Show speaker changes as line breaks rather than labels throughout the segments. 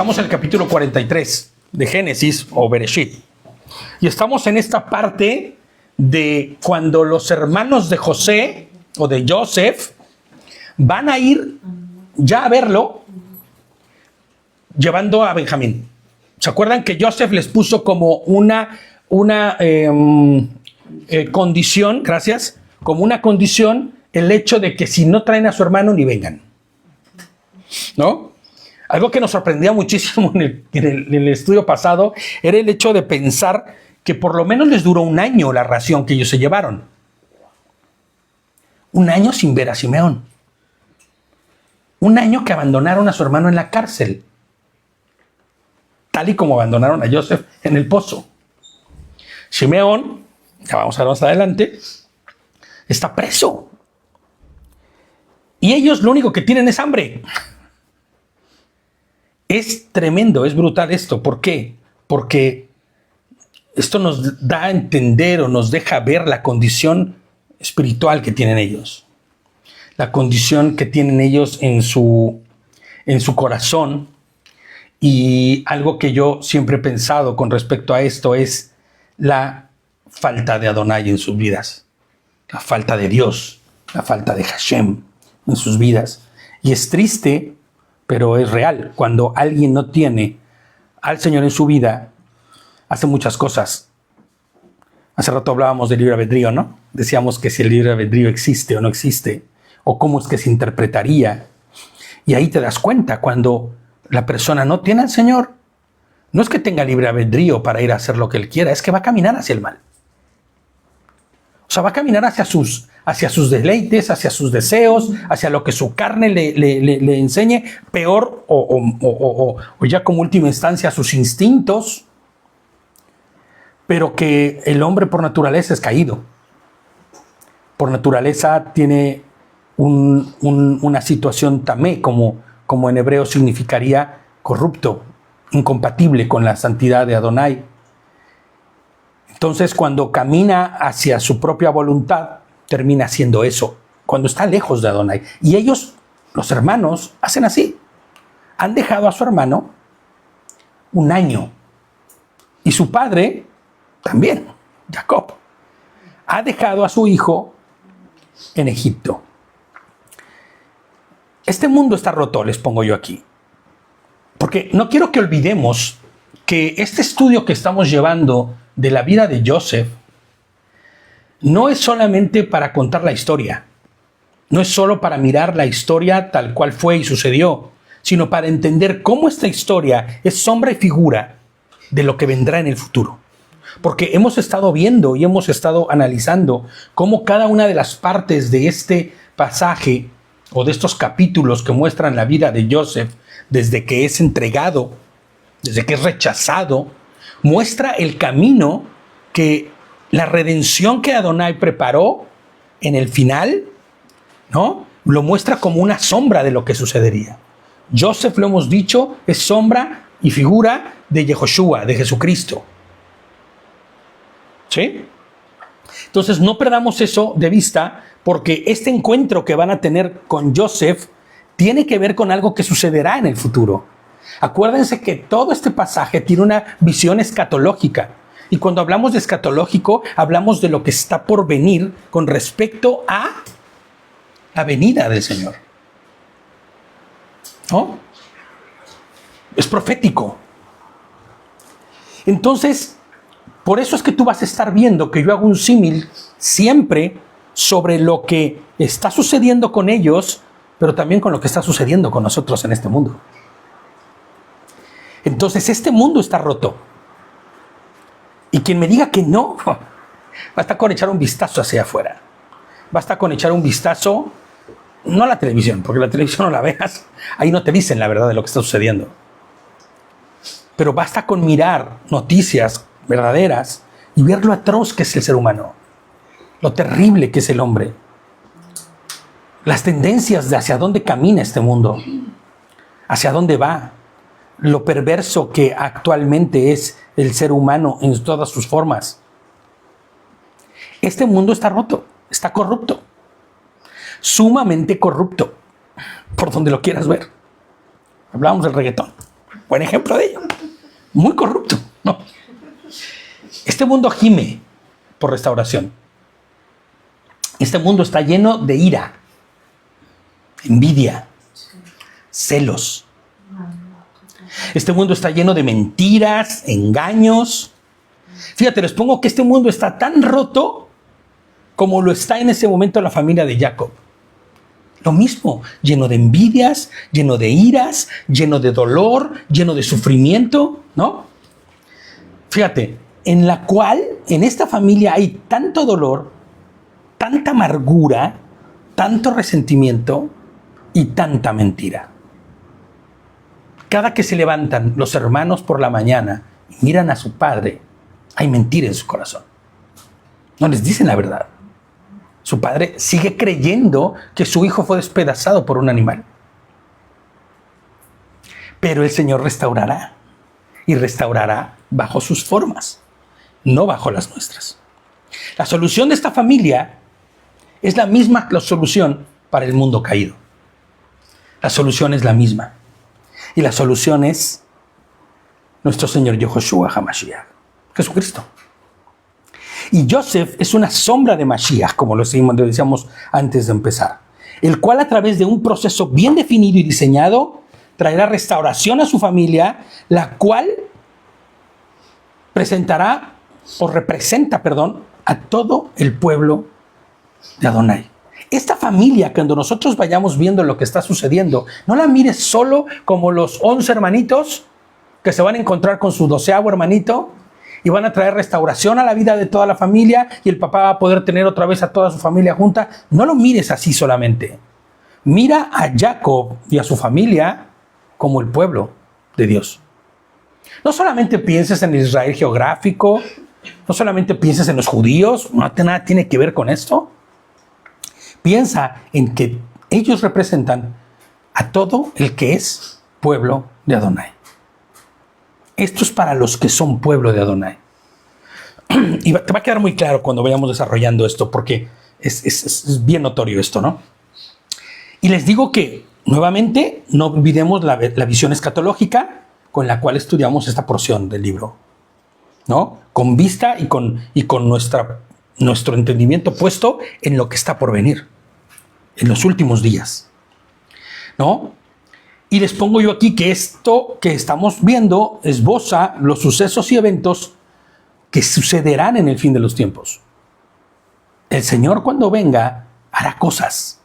Estamos en el capítulo 43 de Génesis o Bereshit. Y estamos en esta parte de cuando los hermanos de José o de Joseph van a ir ya a verlo llevando a Benjamín. ¿Se acuerdan que Joseph les puso como una condición, gracias, como una condición el hecho de que si no traen a su hermano ni vengan? ¿No? Algo que nos sorprendía muchísimo en el estudio pasado era el hecho de pensar que por lo menos les duró un año la ración que ellos se llevaron. Un año sin ver a Simeón. Un año que abandonaron a su hermano en la cárcel. Tal y como abandonaron a Joseph en el pozo. Simeón, ya vamos a ver más adelante, está preso. Y ellos lo único que tienen es hambre. Es tremendo, es brutal esto. ¿Por qué? Porque esto nos da a entender o nos deja ver la condición espiritual que tienen ellos. La condición que tienen ellos en su corazón. Y algo que yo siempre he pensado con respecto a esto es la falta de Adonai en sus vidas. La falta de Dios, la falta de Hashem en sus vidas. Y es triste, pero es real. Cuando alguien no tiene al Señor en su vida, hace muchas cosas. Hace rato hablábamos del libre albedrío, ¿no? Decíamos que si el libre albedrío existe o no existe, o cómo es que se interpretaría. Y ahí te das cuenta cuando la persona no tiene al Señor. No es que tenga libre albedrío para ir a hacer lo que Él quiera, es que va a caminar hacia el mal. O sea, va a caminar hacia sus deleites, hacia sus deseos, hacia lo que su carne le enseñe, peor o ya como última instancia sus instintos, pero que el hombre por naturaleza es caído. Por naturaleza tiene una situación tamé, como en hebreo significaría corrupto, incompatible con la santidad de Adonai. Entonces, cuando camina hacia su propia voluntad, termina haciendo eso, cuando está lejos de Adonai. Y ellos, los hermanos, hacen así. Han dejado a su hermano un año. Y su padre, también, Jacob, ha dejado a su hijo en Egipto. Este mundo está roto, les pongo yo aquí. Porque no quiero que olvidemos que este estudio que estamos llevando de la vida de Joseph no es solamente para contar la historia, no es solo para mirar la historia tal cual fue y sucedió, sino para entender cómo esta historia es sombra y figura de lo que vendrá en el futuro. Porque hemos estado viendo y hemos estado analizando cómo cada una de las partes de este pasaje o de estos capítulos que muestran la vida de Joseph desde que es entregado, desde que es rechazado, muestra el camino que la redención que Adonai preparó en el final, ¿no? Lo muestra como una sombra de lo que sucedería. Joseph, lo hemos dicho, es sombra y figura de Yehoshua, de Jesucristo. ¿Sí? Entonces no perdamos eso de vista, porque este encuentro que van a tener con Joseph tiene que ver con algo que sucederá en el futuro. Acuérdense que todo este pasaje tiene una visión escatológica. Y cuando hablamos de escatológico, hablamos de lo que está por venir con respecto a la venida del Señor. ¿No? Es profético. Entonces, por eso es que tú vas a estar viendo que yo hago un símil siempre sobre lo que está sucediendo con ellos, pero también con lo que está sucediendo con nosotros en este mundo. Entonces, este mundo está roto. Y quien me diga que no, basta con echar un vistazo hacia afuera. Basta con echar un vistazo, no a la televisión, porque la televisión no la veas. Ahí no te dicen la verdad de lo que está sucediendo. Pero basta con mirar noticias verdaderas y ver lo atroz que es el ser humano. Lo terrible que es el hombre. Las tendencias de hacia dónde camina este mundo. Hacia dónde va. Lo perverso que actualmente es el ser humano en todas sus formas. Este mundo está roto, está corrupto. Sumamente corrupto, por donde lo quieras ver. Hablábamos del reggaetón. buen ejemplo de ello. Muy corrupto, ¿no? Este mundo gime por restauración. Este mundo está lleno de ira, envidia, celos. Este mundo está lleno de mentiras, engaños. Fíjate, les pongo que este mundo está tan roto como lo está en ese momento la familia de Jacob. Lo mismo, lleno de envidias, lleno de iras, lleno de dolor, lleno de sufrimiento, ¿no? Fíjate, en esta familia hay tanto dolor, tanta amargura, tanto resentimiento y tanta mentira. Cada que se levantan los hermanos por la mañana y miran a su padre, hay mentira en su corazón. No les dicen la verdad. Su padre sigue creyendo que su hijo fue despedazado por un animal. Pero el Señor restaurará. Y restaurará bajo sus formas, no bajo las nuestras. La solución de esta familia es la misma la solución para el mundo caído. La solución es la misma. Y la solución es nuestro Señor Yehoshua HaMashiach, Jesucristo. Y Joseph es una sombra de Mashiach, como lo decíamos antes de empezar, el cual a través de un proceso bien definido y diseñado traerá restauración a su familia, la cual representa a todo el pueblo de Adonai. Esta familia, cuando nosotros vayamos viendo lo que está sucediendo, no la mires solo como los 11 hermanitos que se van a encontrar con su 12º hermanito y van a traer restauración a la vida de toda la familia y el papá va a poder tener otra vez a toda su familia junta. No lo mires así solamente. Mira a Jacob y a su familia como el pueblo de Dios. No solamente pienses en Israel geográfico, no solamente pienses en los judíos, nada tiene que ver con esto. Piensa en que ellos representan a todo el que es pueblo de Adonai. Esto es para los que son pueblo de Adonai. Y te va a quedar muy claro cuando vayamos desarrollando esto, porque es bien notorio esto, ¿no? Y les digo que, nuevamente, no olvidemos la visión escatológica con la cual estudiamos esta porción del libro, ¿no? Con vista y con nuestro entendimiento puesto en lo que está por venir, en los últimos días, ¿no? Y les pongo yo aquí que esto que estamos viendo esboza los sucesos y eventos que sucederán en el fin de los tiempos. El Señor, cuando venga, hará cosas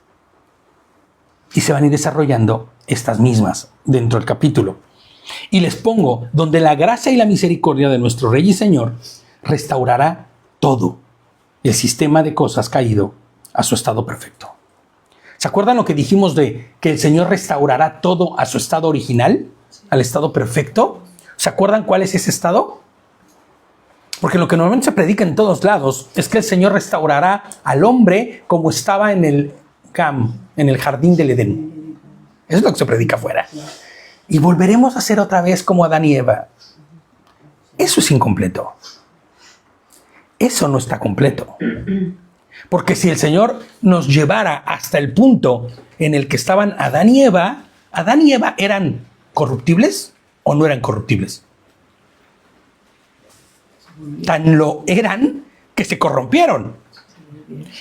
y se van a ir desarrollando estas mismas dentro del capítulo. Y les pongo donde la gracia y la misericordia de nuestro Rey y Señor restaurará todo el sistema de cosas caído a su estado perfecto. ¿Se acuerdan lo que dijimos de que el Señor restaurará todo a su estado original, al estado perfecto? ¿Se acuerdan cuál es ese estado? Porque lo que normalmente se predica en todos lados es que el Señor restaurará al hombre como estaba en el jardín del Edén. Eso es lo que se predica afuera. Y volveremos a ser otra vez como Adán y Eva. Eso es incompleto. Eso no está completo. Porque si el Señor nos llevara hasta el punto en el que estaban Adán y Eva ¿eran corruptibles o no eran corruptibles? Tan lo eran que se corrompieron.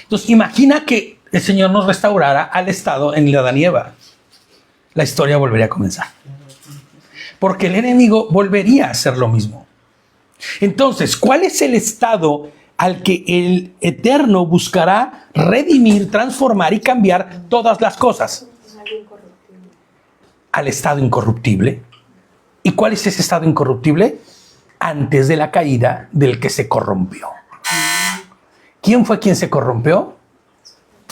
Entonces imagina que el Señor nos restaurara al estado en el de Adán y Eva. La historia volvería a comenzar. Porque el enemigo volvería a hacer lo mismo. Entonces, ¿cuál es el estado al que el Eterno buscará redimir, transformar y cambiar todas las cosas? Al estado incorruptible. ¿Y cuál es ese estado incorruptible? Antes de la caída del que se corrompió. ¿Quién fue quien se corrompió?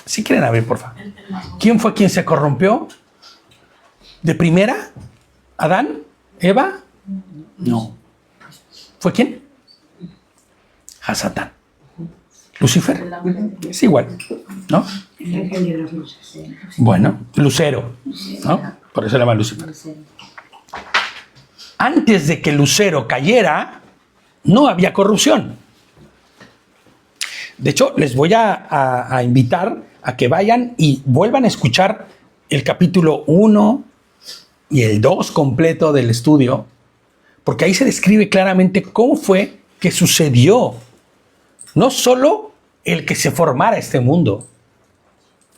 Si quieren abrir, por favor. ¿Quién fue quien se corrompió? ¿De primera? ¿Adán? ¿Eva? No. ¿Fue quién? Hasatán. ¿Lucifer? Es igual, ¿no? Bueno, Lucero, ¿no? Por eso se llama Lucifer. Antes de que Lucero cayera, no había corrupción. De hecho, les voy a invitar a que vayan y vuelvan a escuchar el capítulo 1, y el 2 completo del estudio, porque ahí se describe claramente cómo fue que sucedió. No solo el que se formara este mundo,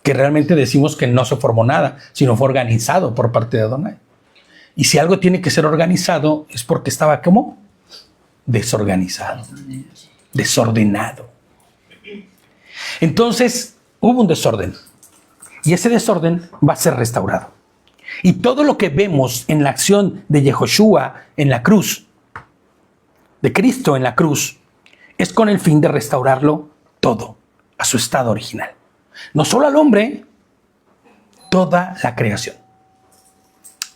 que realmente decimos que no se formó nada, sino fue organizado por parte de Adonai. Y si algo tiene que ser organizado es porque estaba ¿cómo? Desorganizado, desordenado. Entonces hubo un desorden y ese desorden va a ser restaurado. Y todo lo que vemos en la acción de Yehoshua en la cruz, de Cristo en la cruz, es con el fin de restaurarlo todo a su estado original. No solo al hombre, toda la creación.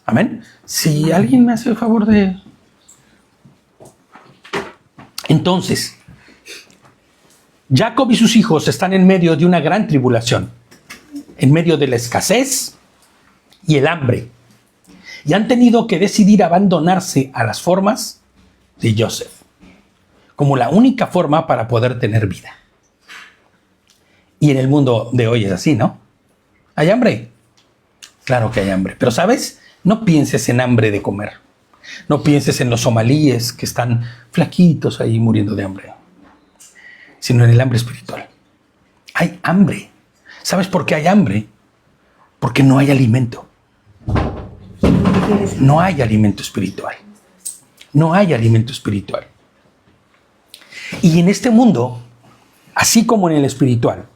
Amén. Si alguien me hace el favor de... Entonces, Jacob y sus hijos están en medio de una gran tribulación, en medio de la escasez y el hambre, y han tenido que decidir abandonarse a las formas de Joseph, como la única forma para poder tener vida. Y en el mundo de hoy es así, ¿no? ¿Hay hambre? Claro que hay hambre, pero ¿sabes? No pienses en hambre de comer. No pienses en los somalíes que están flaquitos ahí muriendo de hambre, sino en el hambre espiritual. Hay hambre. ¿Sabes por qué hay hambre? Porque no hay alimento. No hay alimento espiritual. No hay alimento espiritual. Y en este mundo, así como en el espiritual,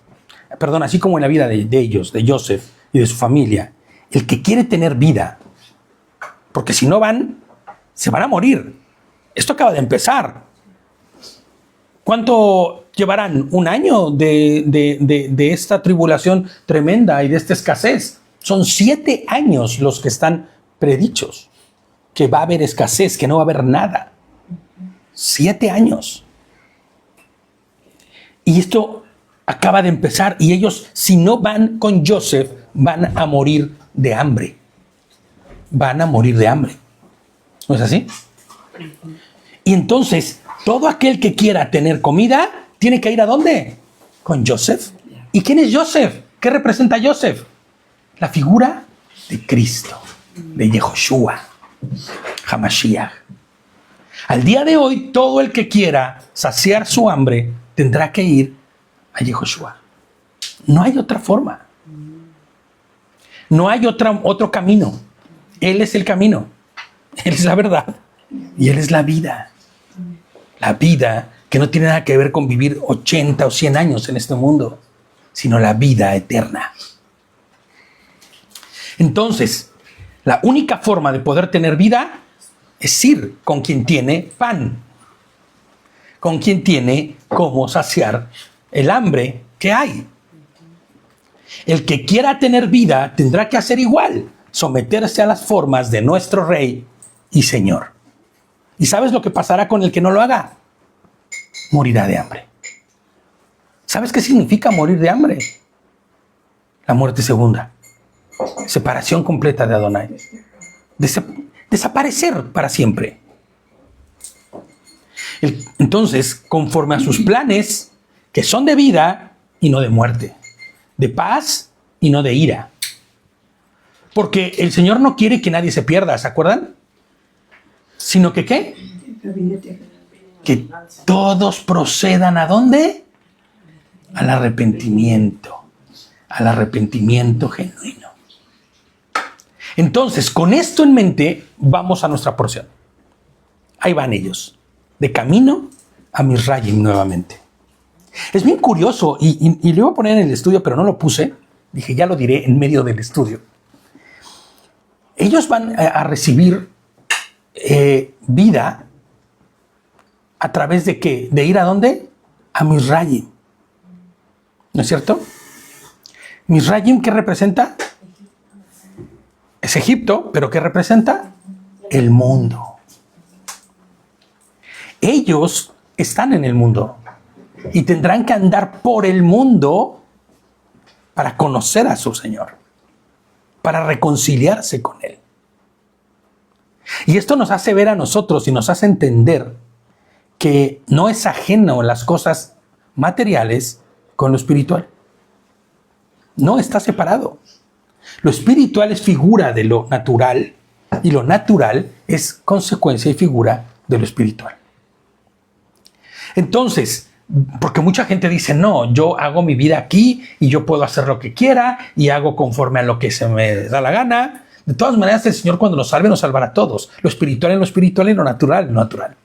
así como en la vida de ellos, de Joseph y de su familia, el que quiere tener vida, porque si no se van a morir. Esto acaba de empezar. ¿Cuánto llevarán? ¿Un año de esta tribulación tremenda y de esta escasez? Son 7 años los que están predichos, que va a haber escasez, que no va a haber nada. 7 años. Y esto acaba de empezar y ellos, si no van con Joseph, van a morir de hambre. Van a morir de hambre. ¿No es así? Y entonces, todo aquel que quiera tener comida, tiene que ir ¿a dónde? Con Joseph. ¿Y quién es Joseph? ¿Qué representa Joseph? La figura de Cristo, de Yehoshua, Hamashiach. Al día de hoy, todo el que quiera saciar su hambre tendrá que ir a Yehoshua. No hay otra forma. No hay otro camino. Él es el camino. Él es la verdad. Y Él es la vida. La vida que no tiene nada que ver con vivir 80 o 100 años en este mundo, sino la vida eterna. Entonces, la única forma de poder tener vida es ir con quien tiene pan, con quien tiene cómo saciar el hambre que hay. El que quiera tener vida tendrá que hacer igual, someterse a las formas de nuestro Rey y Señor. ¿Y sabes lo que pasará con el que no lo haga? Morirá de hambre. ¿Sabes qué significa morir de hambre? La muerte segunda. Separación completa de Adonai. Desaparecer para siempre. Entonces, conforme a sus planes, que son de vida y no de muerte, de paz y no de ira. Porque el Señor no quiere que nadie se pierda, ¿se acuerdan? Sino que ¿qué? Que todos procedan ¿a dónde? Al arrepentimiento genuino. Entonces, con esto en mente, vamos a nuestra porción. Ahí van ellos, de camino a Misrayim nuevamente. Es bien curioso, y lo iba a poner en el estudio, pero no lo puse. Dije, ya lo diré en medio del estudio. Ellos van a recibir vida a través de ¿qué? ¿De ir a dónde? A Misrayim. ¿No es cierto? Misrayim, ¿qué representa? Es Egipto, pero ¿qué representa? El mundo. Ellos están en el mundo y tendrán que andar por el mundo para conocer a su Señor, para reconciliarse con Él. Y esto nos hace ver a nosotros y nos hace entender que no es ajeno las cosas materiales con lo espiritual. No está separado. Lo espiritual es figura de lo natural Y lo natural es consecuencia y figura de lo espiritual. Entonces, porque mucha gente dice, no, yo hago mi vida aquí y yo puedo hacer lo que quiera y hago conforme a lo que se me da la gana. De todas maneras, el Señor cuando nos salve, nos salvará a todos. Lo espiritual en lo espiritual y lo natural en lo natural.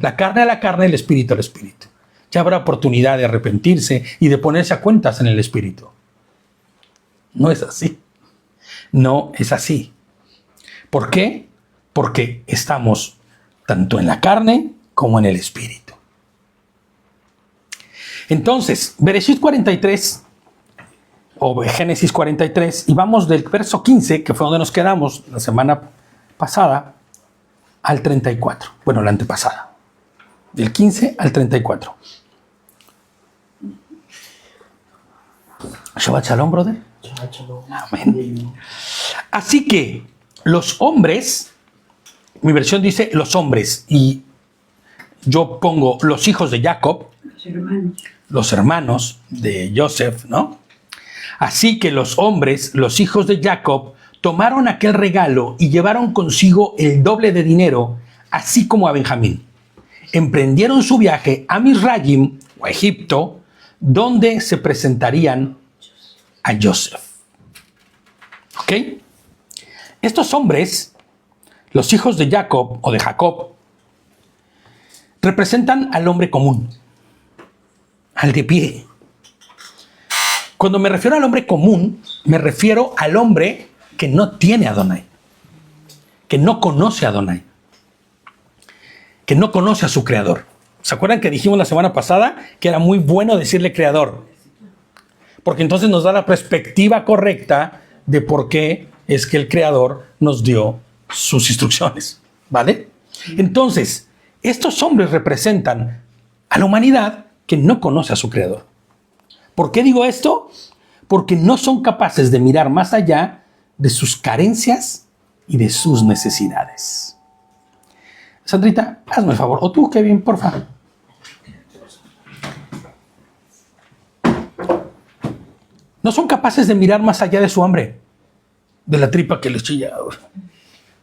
La carne a la carne, el espíritu al espíritu. Ya habrá oportunidad de arrepentirse y de ponerse a cuentas en el espíritu. No es así. No es así. ¿Por qué? Porque estamos tanto en la carne como en el espíritu. Entonces, Bereshit 43, o Génesis 43, y vamos del verso 15, que fue donde nos quedamos la semana pasada, al 34. Bueno, la antepasada. Del 15 al 34. Shabbat Shalom, brother.
Shabbat Shalom.
Amén. Así que los hombres, mi versión dice los hombres, y yo pongo los hijos de Jacob, los hermanos de Joseph, ¿no? Así que los hombres, los hijos de Jacob, tomaron aquel regalo y llevaron consigo el doble de dinero, así como a Benjamín. Emprendieron su viaje a Misraim, o a Egipto, donde se presentarían a Joseph. ¿Ok? Estos hombres, los hijos de Jacob, o de Jacob, representan al hombre común, al de pie. Cuando me refiero al hombre común, me refiero al hombre que no tiene a Adonai, que no conoce a Adonai, que no conoce a su creador. ¿Se acuerdan que dijimos la semana pasada que era muy bueno decirle creador? Porque entonces nos da la perspectiva correcta de por qué es que el creador nos dio sus instrucciones, ¿vale? Entonces, estos hombres representan a la humanidad que no conoce a su creador. ¿Por qué digo esto? Porque no son capaces de mirar más allá de sus carencias y de sus necesidades. Sandrita, hazme el favor. O tú, Kevin, por favor. No son capaces de mirar más allá de su hambre, de la tripa que les chilla,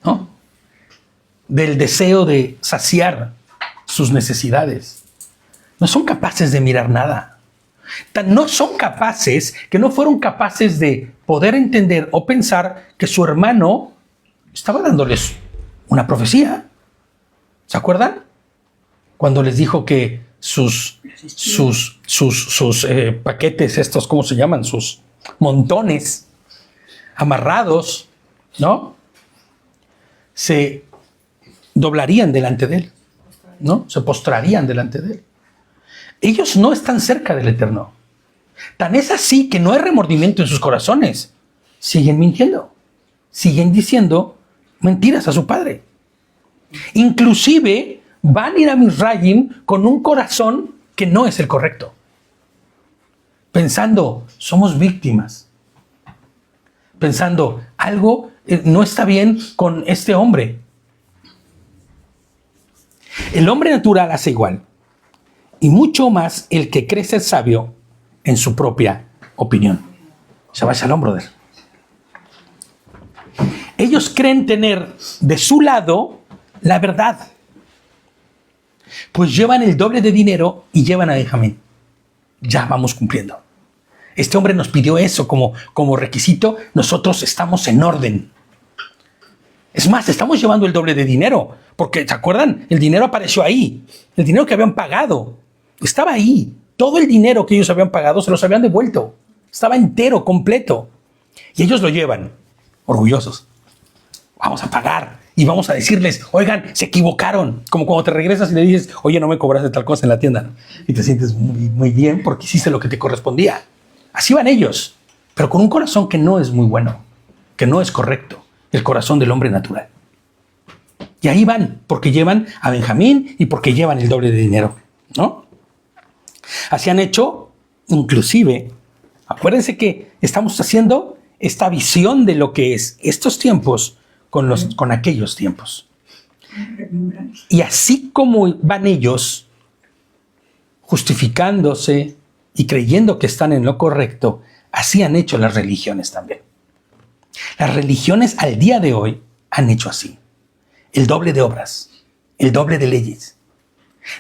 ¿no? Del deseo de saciar sus necesidades. No son capaces de mirar nada. No son capaces, que no fueron capaces de poder entender o pensar que su hermano estaba dándoles una profecía. ¿Se acuerdan? Cuando les dijo que sus paquetes estos, ¿cómo se llaman? Sus montones amarrados, ¿no? Se doblarían delante de él, ¿no? Se postrarían delante de él. Ellos no están cerca del Eterno. Tan es así que no hay remordimiento en sus corazones. Siguen mintiendo. Siguen diciendo mentiras a su padre. Inclusive van a ir a Misraim con un corazón que no es el correcto. Pensando, somos víctimas. Pensando, algo no está bien con este hombre. El hombre natural hace igual. Y mucho más el que cree ser sabio en su propia opinión. Shabbat Shalom, brother. Ellos creen tener de su lado la verdad. Pues llevan el doble de dinero y llevan a Benjamín. Ya vamos cumpliendo. Este hombre nos pidió eso como requisito. Nosotros estamos en orden. Es más, estamos llevando el doble de dinero. Porque, ¿se acuerdan? El dinero apareció ahí. El dinero que habían pagado. Estaba ahí. Todo el dinero que ellos habían pagado se los habían devuelto. Estaba entero, completo. Y ellos lo llevan, orgullosos. Vamos a pagar y vamos a decirles, oigan, se equivocaron. Como cuando te regresas y le dices, oye, no me cobraste tal cosa en la tienda. Y te sientes muy bien porque hiciste lo que te correspondía. Así van ellos, pero con un corazón que no es muy bueno, que no es correcto. El corazón del hombre natural. Y ahí van, porque llevan a Benjamín y porque llevan el doble de dinero, ¿no? Así han hecho, inclusive, acuérdense que estamos haciendo esta visión de lo que es estos tiempos con aquellos tiempos. Y así como van ellos justificándose y creyendo que están en lo correcto, así han hecho las religiones también. Las religiones al día de hoy han hecho así. El doble de obras, el doble de leyes.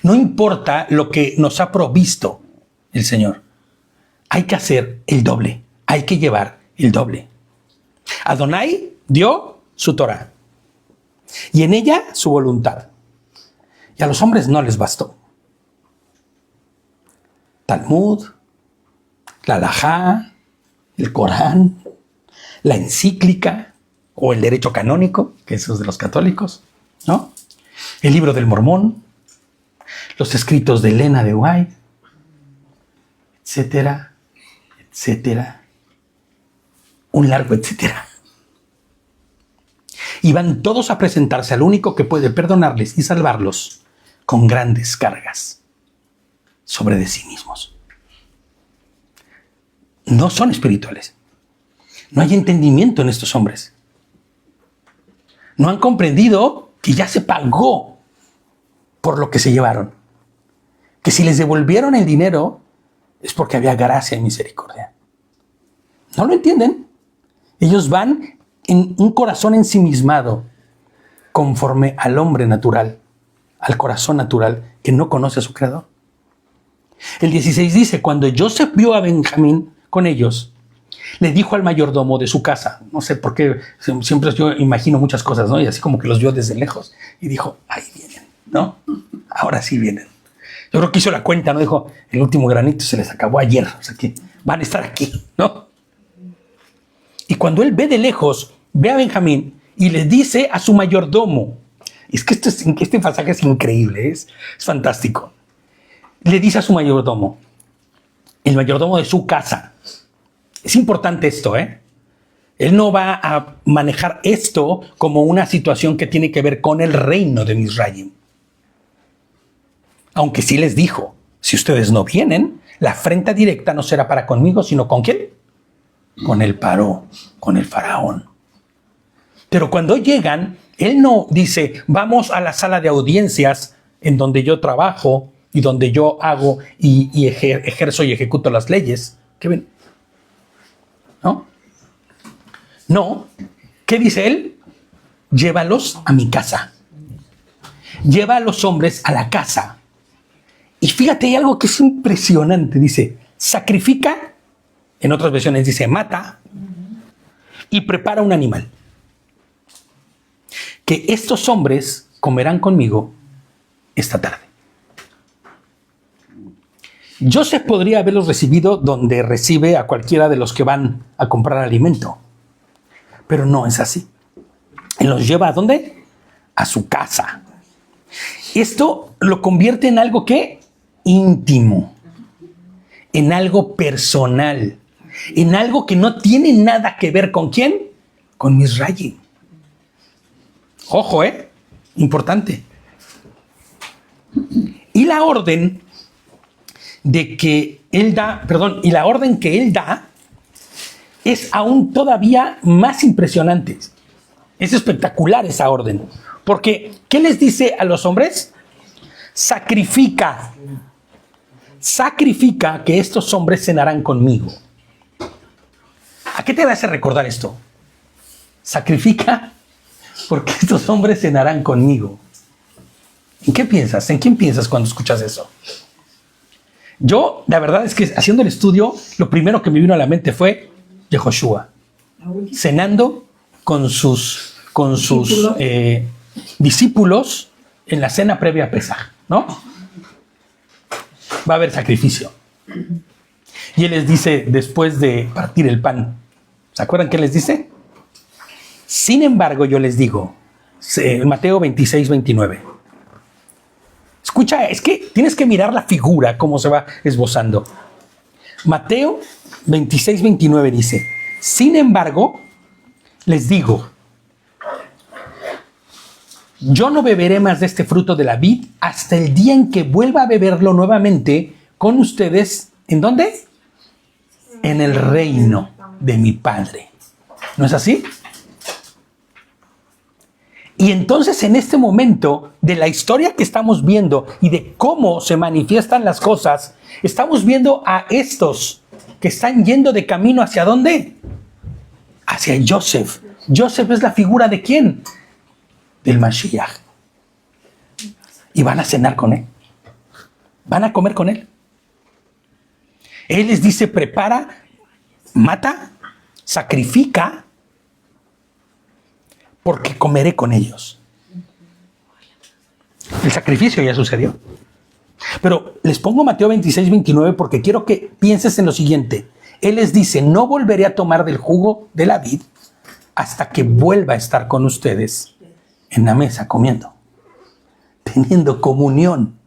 No importa lo que nos ha provisto el Señor. Hay que hacer el doble, hay que llevar el doble. Adonai dio su Torah y en ella su voluntad. Y a los hombres no les bastó. Talmud, la Halajá, el Corán, la encíclica o el derecho canónico, que eso es de los católicos, ¿no? El libro del Mormón, los escritos de Elena de White, etcétera, etcétera, un largo etcétera. Y van todos a presentarse al único que puede perdonarles y salvarlos con grandes cargas sobre de sí mismos. No son espirituales. No hay entendimiento en estos hombres. No han comprendido que ya se pagó por lo que se llevaron. Que si les devolvieron el dinero es porque había gracia y misericordia. No lo entienden. Ellos van en un corazón ensimismado conforme al hombre natural, al corazón natural que no conoce a su creador. El 16 dice, cuando Joseph vio a Benjamín con ellos, le dijo al mayordomo de su casa, no sé por qué, siempre yo imagino muchas cosas, ¿no? Y así como que los vio desde lejos y dijo, ahí vienen, ¿no? Ahora sí vienen. Yo creo que hizo la cuenta, ¿no? Dijo, el último granito se les acabó ayer, o sea que van a estar aquí, ¿no? Y cuando él ve de lejos, ve a Benjamín y le dice a su mayordomo, es que este pasaje es increíble, es fantástico. Le dice a su mayordomo, el mayordomo de su casa. Es importante esto, ¿eh? Él no va a manejar esto como una situación que tiene que ver con el reino de Misraim. Aunque sí les dijo, si ustedes no vienen, la afrenta directa no será para conmigo, sino ¿con quién? Con el Paró, con el faraón. Pero cuando llegan, él no dice, vamos a la sala de audiencias en donde yo trabajo y donde yo hago y ejerzo y ejecuto las leyes. ¿Qué ven? ¿No? No. ¿Qué dice él? Llévalos a mi casa. Lleva a los hombres a la casa. Y fíjate, hay algo que es impresionante. Dice, sacrifica, en otras versiones dice, mata y prepara un animal. Que estos hombres comerán conmigo esta tarde. Joseph podría haberlos recibido donde recibe a cualquiera de los que van a comprar alimento. Pero no es así. Él los lleva ¿a dónde? A su casa. Esto lo convierte en algo que íntimo, en algo personal, en algo que no tiene nada que ver con ¿quién? Con Misraim. Ojo, importante. Y la orden de que él da, y la orden que él da es aún todavía más impresionante. Es espectacular esa orden. Porque, ¿qué les dice a los hombres? Sacrifica que estos hombres cenarán conmigo. ¿A qué te hace recordar esto? Sacrifica porque estos hombres cenarán conmigo. ¿En qué piensas? ¿En quién piensas cuando escuchas eso? Yo, la verdad es que haciendo el estudio, lo primero que me vino a la mente fue Yehoshua, cenando con sus discípulos en la cena previa a Pesaj, ¿no? Va a haber sacrificio. Y él les dice, después de partir el pan, ¿se acuerdan qué les dice? Sin embargo, yo les digo, Mateo 26, 29. Escucha, es que tienes que mirar la figura, cómo se va esbozando. Mateo 26, 29 dice, sin embargo, les digo, yo no beberé más de este fruto de la vid hasta el día en que vuelva a beberlo nuevamente con ustedes. ¿En dónde? En el reino de mi Padre. ¿No es así? Y entonces en este momento de la historia que estamos viendo y de cómo se manifiestan las cosas, estamos viendo a estos que están yendo de camino ¿hacia dónde? Hacia Joseph. Joseph es la figura ¿de quién? del Mashiach. Y van a cenar con él. Van a comer con él. Él les dice, prepara, mata, sacrifica, porque comeré con ellos. El sacrificio ya sucedió. Pero les pongo Mateo 26, 29 porque quiero que pienses en lo siguiente. Él les dice, no volveré a tomar del jugo de la vid hasta que vuelva a estar con ustedes en la mesa comiendo, teniendo comunión.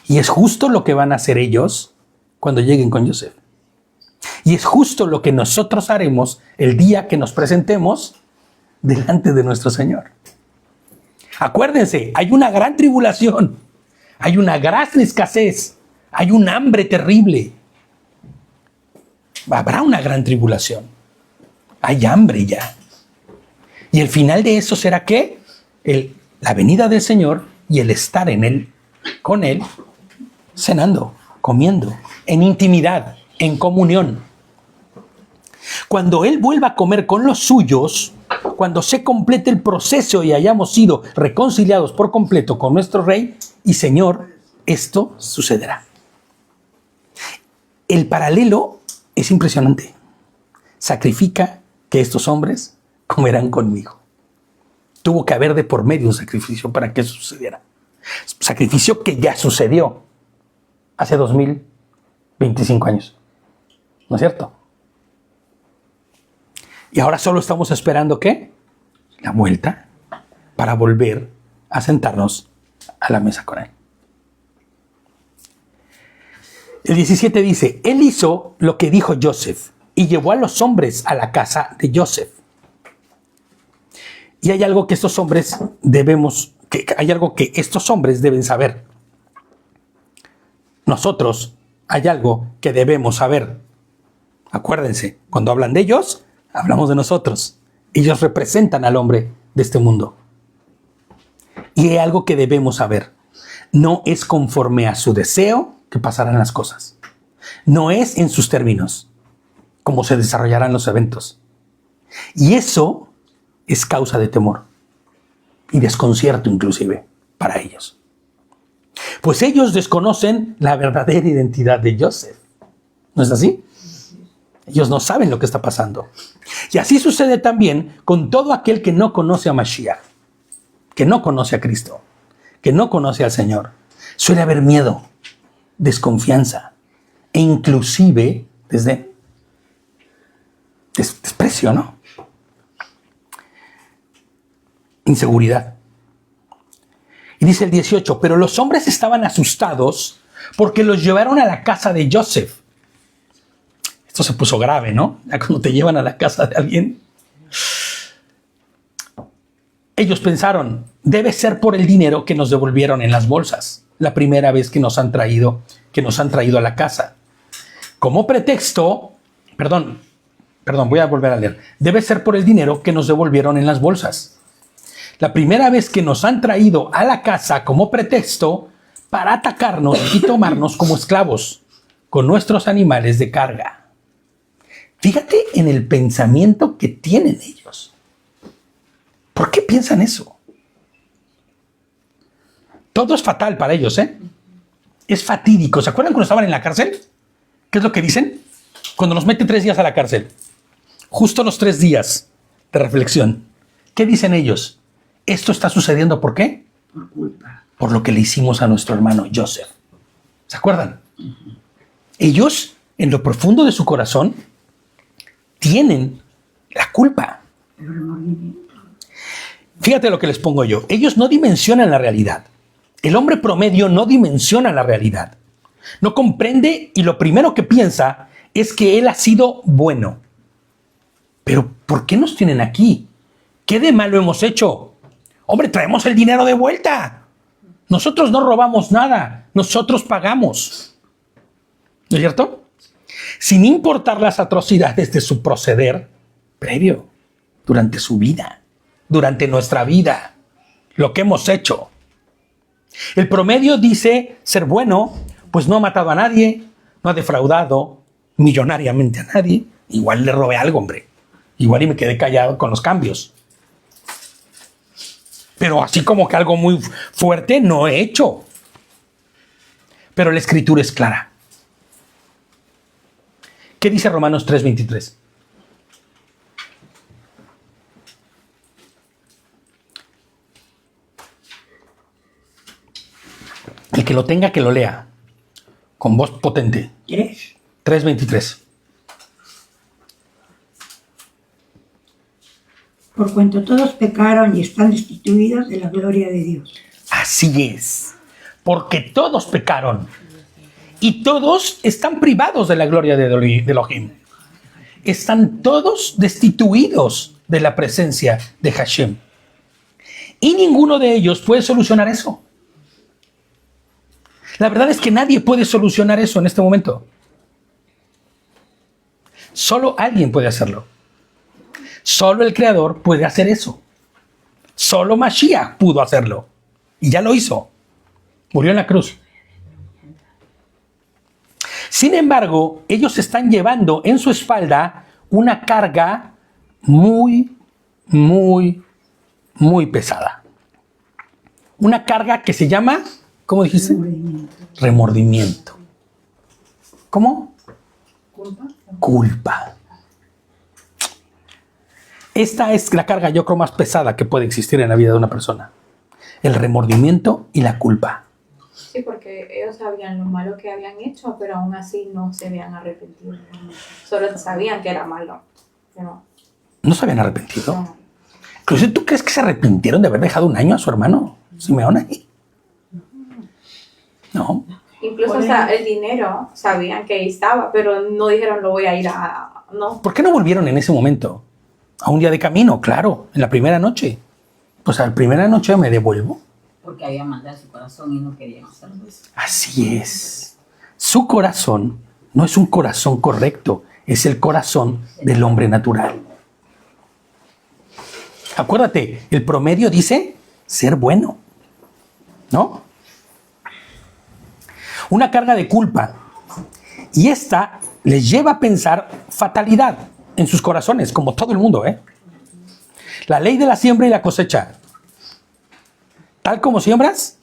Y es justo lo que van a hacer ellos cuando lleguen con Yosef. Y es justo lo que nosotros haremos el día que nos presentemos delante de nuestro Señor. Acuérdense, hay una gran tribulación, hay una gran escasez, hay un hambre terrible. Habrá una gran tribulación. Hay hambre ya. Y el final de eso será ¿qué? La venida del Señor y el estar en Él, con Él, cenando, comiendo, en intimidad, en comunión. Cuando Él vuelva a comer con los suyos, cuando se complete el proceso y hayamos sido reconciliados por completo con nuestro Rey y Señor, esto sucederá. El paralelo es impresionante. Sacrifica que estos hombres comerán conmigo. Tuvo que haber de por medio un sacrificio para que eso sucediera. Sacrificio que ya sucedió hace 2025 años. ¿No es cierto? Y ahora solo estamos esperando ¿qué? La vuelta para volver a sentarnos a la mesa con Él. El 17 dice, Él hizo lo que dijo Joseph y llevó a los hombres a la casa de Joseph. Y hay algo que estos hombres estos hombres deben saber. Nosotros hay algo que debemos saber. Acuérdense, cuando hablan de ellos, hablamos de nosotros. Ellos representan al hombre de este mundo. Y hay algo que debemos saber. No es conforme a su deseo que pasarán las cosas. No es en sus términos como se desarrollarán los eventos. Y eso es causa de temor y desconcierto inclusive para ellos. Pues ellos desconocen la verdadera identidad de Joseph. ¿No es así? Ellos no saben lo que está pasando. Y así sucede también con todo aquel que no conoce a Mashiach, que no conoce a Cristo, que no conoce al Señor. Suele haber miedo, desconfianza e inclusive desde desprecio, ¿no? Inseguridad. Y dice el 18, pero los hombres estaban asustados porque los llevaron a la casa de Joseph. Esto se puso grave, ¿no? Ya cuando te llevan a la casa de alguien. Ellos pensaron, debe ser por el dinero que nos devolvieron en las bolsas, la primera vez que nos han traído a la casa. Como pretexto, perdón, voy a volver a leer. Debe ser por el dinero que nos devolvieron en las bolsas. La primera vez que nos han traído a la casa como pretexto para atacarnos y tomarnos como esclavos con nuestros animales de carga. Fíjate en el pensamiento que tienen ellos. ¿Por qué piensan eso? Todo es fatal para ellos, ¿eh? Es fatídico. ¿Se acuerdan cuando estaban en la cárcel? ¿Qué es lo que dicen? Cuando nos mete 3 días a la cárcel. Justo los 3 días de reflexión. ¿Qué dicen ellos? Esto está sucediendo ¿por qué?
Por culpa.
Por lo que le hicimos a nuestro hermano Joseph. ¿Se acuerdan? Ellos, en lo profundo de su corazón, tienen la culpa.
El remordimiento.
Fíjate lo que les pongo yo. Ellos no dimensionan la realidad. El hombre promedio no dimensiona la realidad. No comprende y lo primero que piensa es que él ha sido bueno. Pero ¿por qué nos tienen aquí? ¿Qué de malo hemos hecho? Hombre, traemos el dinero de vuelta. Nosotros no robamos nada. Nosotros pagamos. ¿No es cierto? Sin importar las atrocidades de su proceder previo, durante su vida, durante nuestra vida, lo que hemos hecho. El promedio dice ser bueno, pues no ha matado a nadie, no ha defraudado millonariamente a nadie. Igual le robé algo, hombre. Igual y me quedé callado con los cambios. Pero así como que algo muy fuerte no he hecho. Pero la Escritura es clara. ¿Qué dice Romanos 3:23? El que lo tenga, que lo lea. Con voz potente. 3:23.
Por cuanto todos pecaron y están destituidos de la gloria de Dios.
Así es. Porque todos pecaron. Y todos están privados de la gloria de Elohim. Están todos destituidos de la presencia de Hashem. Y ninguno de ellos puede solucionar eso. La verdad es que nadie puede solucionar eso en este momento. Solo alguien puede hacerlo. Solo el Creador puede hacer eso. Solo Mashiach pudo hacerlo. Y ya lo hizo. Murió en la cruz. Sin embargo, ellos están llevando en su espalda una carga muy, muy, muy pesada. Una carga que se llama, ¿cómo dijiste? Remordimiento. ¿Cómo? Culpa. Esta es la carga, yo creo, más pesada que puede existir en la vida de una persona. El remordimiento y la culpa.
Sí, porque ellos sabían lo malo que habían hecho, pero aún así no se habían arrepentido. Solo sabían que era malo.
¿No se habían arrepentido?
No.
Incluso, ¿tú crees que se arrepintieron de haber dejado un año a su hermano Simeón ahí? No.
Incluso el dinero sabían que ahí estaba, pero no dijeron lo voy a ir a... No.
¿Por qué no volvieron en ese momento? A un día de camino, claro, en la primera noche. Pues a la primera noche me devuelvo.
Porque había maldad en su corazón y no querían hacerlo eso.
Así es. Su corazón no es un corazón correcto, es el corazón del hombre natural. Acuérdate, el promedio dice ser bueno, ¿no? Una carga de culpa. Y esta les lleva a pensar fatalidad en sus corazones, como todo el mundo, ¿eh? La ley de la siembra y la cosecha. Tal como siembras,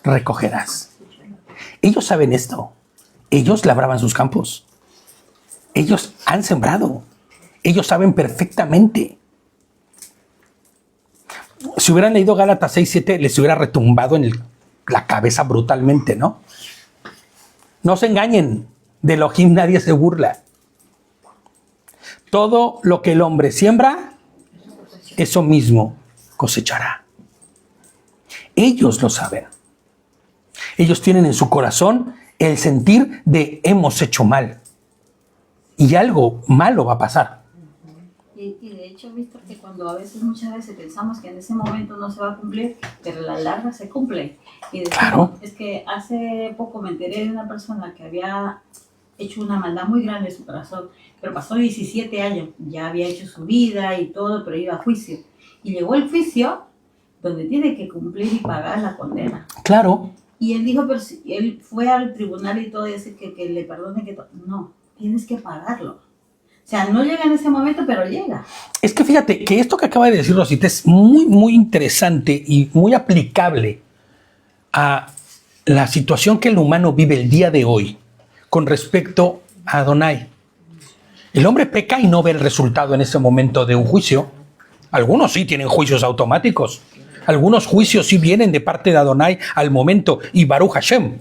recogerás. Ellos saben esto. Ellos labraban sus campos. Ellos han sembrado. Ellos saben perfectamente. Si hubieran leído Gálatas 6:7, les hubiera retumbado en la cabeza brutalmente, ¿no? No se engañen. De Elohim nadie se burla. Todo lo que el hombre siembra, eso mismo cosechará. Ellos lo saben. Ellos tienen en su corazón el sentir de hemos hecho mal. Y algo malo va a pasar.
Y de hecho, Víctor, que muchas veces pensamos que en ese momento no se va a cumplir, pero a la larga se cumple. Y decimos,
Claro.
Es que hace poco me enteré de una persona que había hecho una maldad muy grande en su corazón, pero pasó 17 años, ya había hecho su vida y todo, pero iba a juicio. Y llegó el juicio donde tiene que cumplir y pagar la condena.
Claro.
Y él dijo, pero si él fue al tribunal y todo, y dice que le perdone, no, tienes que pagarlo. O sea, no llega en ese momento, pero llega.
Es que fíjate que esto que acaba de decir Rosita es muy, muy interesante y muy aplicable a la situación que el humano vive el día de hoy con respecto a Adonai. El hombre peca y no ve el resultado en ese momento de un juicio. Algunos sí tienen juicios automáticos. Algunos juicios sí vienen de parte de Adonai al momento y Baruch Hashem.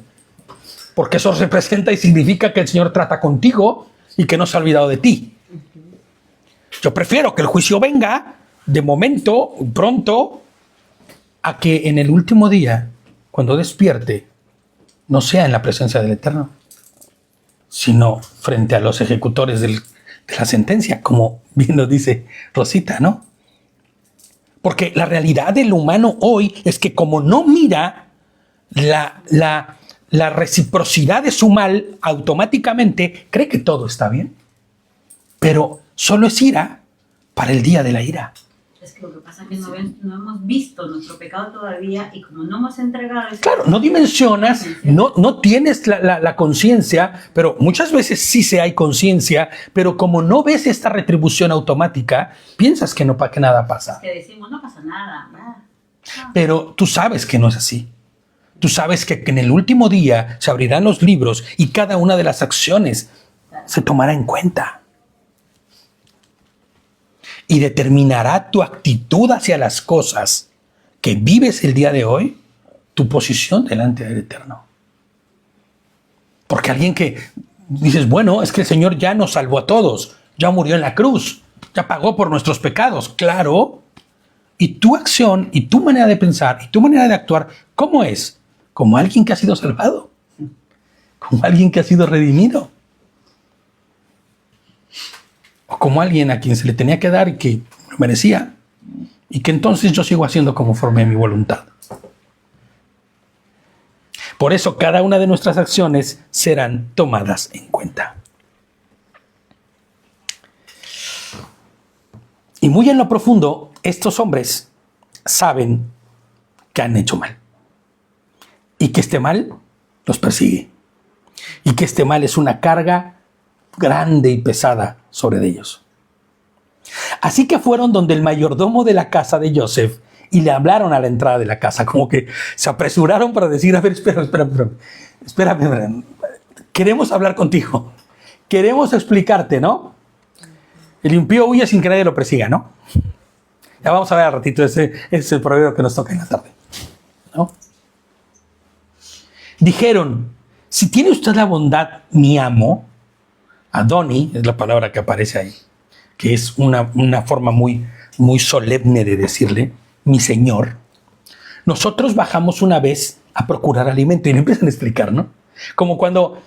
Porque eso representa y significa que el Señor trata contigo y que no se ha olvidado de ti. Yo prefiero que el juicio venga de momento, pronto, a que en el último día, cuando despierte, no sea en la presencia del Eterno, sino frente a los ejecutores de la sentencia, como bien nos dice Rosita, ¿no? Porque la realidad del humano hoy es que como no mira la reciprocidad de su mal, automáticamente cree que todo está bien. Pero solo es ira para el día de la ira.
Es que lo que pasa es que no hemos visto nuestro pecado todavía y como no hemos entregado...
Claro, no dimensionas, no tienes la conciencia, pero muchas veces sí se hay conciencia, pero como no ves esta retribución automática, piensas que nada pasa.
Que decimos, no pasa nada,
Pero tú sabes que no es así. Tú sabes que en el último día se abrirán los libros y cada una de las acciones se tomará en cuenta. Y determinará tu actitud hacia las cosas que vives el día de hoy, tu posición delante del Eterno. Porque alguien que dices, bueno, es que el Señor ya nos salvó a todos, ya murió en la cruz, ya pagó por nuestros pecados, claro. Y tu acción, y tu manera de pensar, y tu manera de actuar, ¿cómo es? Como alguien que ha sido salvado, como alguien que ha sido redimido, o como alguien a quien se le tenía que dar y que lo merecía, y que entonces yo sigo haciendo conforme a mi voluntad. Por eso cada una de nuestras acciones serán tomadas en cuenta. Y muy en lo profundo, estos hombres saben que han hecho mal. Y que este mal los persigue. Y que este mal es una carga grande y pesada sobre ellos. Así que fueron donde el mayordomo de la casa de Joseph y le hablaron a la entrada de la casa, como que se apresuraron para decir, a ver, espérame, queremos hablar contigo, queremos explicarte, ¿no? El impío huye sin que nadie lo persiga, ¿no? Ya vamos a ver al ratito, ese es el proverbio que nos toca en la tarde, ¿no? Dijeron, si tiene usted la bondad, mi amo, Adoni, es la palabra que aparece ahí, que es una forma muy solemne de decirle, mi señor, nosotros bajamos una vez a procurar alimento y le empiezan a explicar, ¿no? Como cuando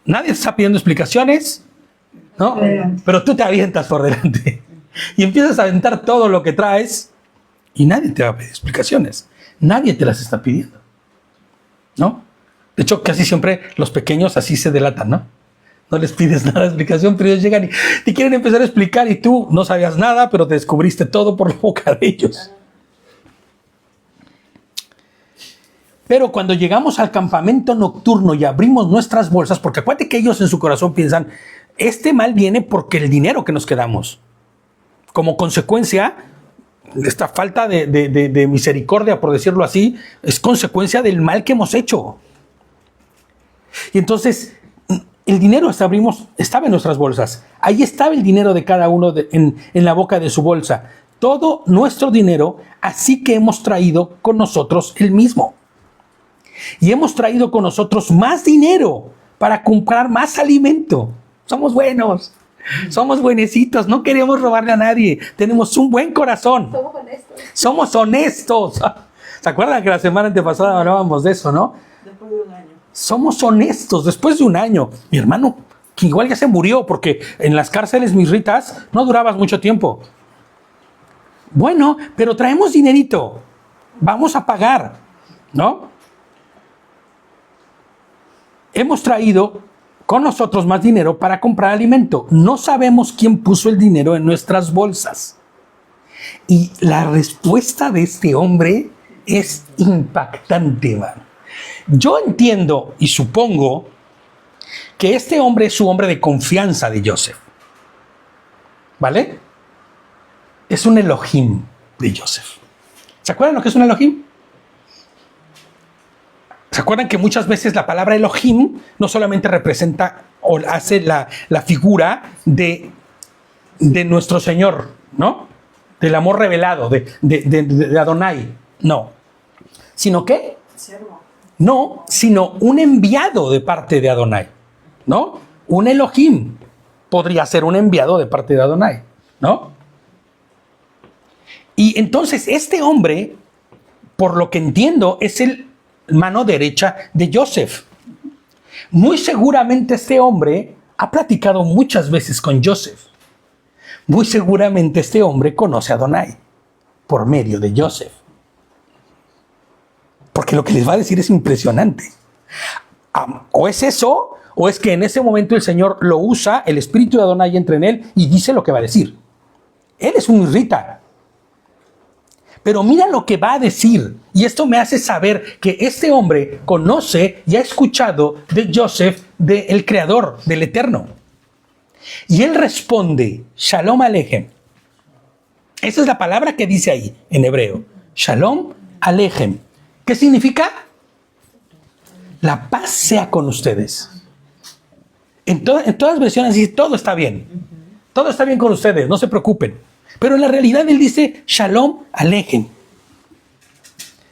nadie está pidiendo explicaciones, ¿no? Pero tú te avientas por delante y empiezas a aventar todo lo que traes y nadie te va a pedir explicaciones. Nadie te las está pidiendo, ¿no? De hecho, casi siempre los pequeños así se delatan, ¿no? No les pides nada de explicación, pero ellos llegan y te quieren empezar a explicar y tú no sabías nada, pero te descubriste todo por la boca de ellos. Pero cuando llegamos al campamento nocturno y abrimos nuestras bolsas, porque acuérdate que ellos en su corazón piensan, este mal viene porque el dinero que nos quedamos. Como consecuencia, esta falta de misericordia, por decirlo así, es consecuencia del mal que hemos hecho. Y entonces, el dinero estaba en nuestras bolsas. Ahí estaba el dinero de cada uno en la boca de su bolsa. Todo nuestro dinero, así que hemos traído con nosotros el mismo. Y hemos traído con nosotros más dinero para comprar más alimento. Somos buenos, somos buenecitos, no queremos robarle a nadie. Tenemos un buen corazón.
Somos honestos.
Somos honestos. ¿Se acuerdan que la semana antepasada hablábamos de eso, no?
Después de un año.
Somos honestos después de un año. Mi hermano, que igual ya se murió porque en las cárceles misritas no durabas mucho tiempo. Bueno, pero traemos dinerito. Vamos a pagar, ¿no? Hemos traído con nosotros más dinero para comprar alimento. No sabemos quién puso el dinero en nuestras bolsas. Y la respuesta de este hombre es impactante, man. Yo entiendo y supongo que este hombre es su hombre de confianza de Joseph. ¿Vale? Es un Elohim de Joseph. ¿Se acuerdan lo que es un Elohim? ¿Se acuerdan que muchas veces la palabra Elohim no solamente representa o hace la figura de nuestro Señor, ¿no? Del amor revelado, de Adonai. No. ¿Sino qué? No, sino un enviado de parte de Adonai, ¿no? Un Elohim podría ser un enviado de parte de Adonai, ¿no? Y entonces este hombre, por lo que entiendo, es el mano derecha de Joseph. Muy seguramente este hombre ha platicado muchas veces con Joseph. Muy seguramente este hombre conoce a Adonai por medio de Joseph. Porque lo que les va a decir es impresionante. O es eso, o es que en ese momento el Señor lo usa, el espíritu de Adonai entra en él y dice lo que va a decir. Él es un israelita. Pero mira lo que va a decir. Y esto me hace saber que este hombre conoce y ha escuchado de Joseph, del Creador, del Eterno. Y él responde, Shalom Aleichem. Esa es la palabra que dice ahí en hebreo. Shalom alejem. ¿Qué significa? La paz sea con ustedes. En todas las versiones dice, todo está bien. Todo está bien con ustedes, no se preocupen. Pero en la realidad él dice, Shalom alejem.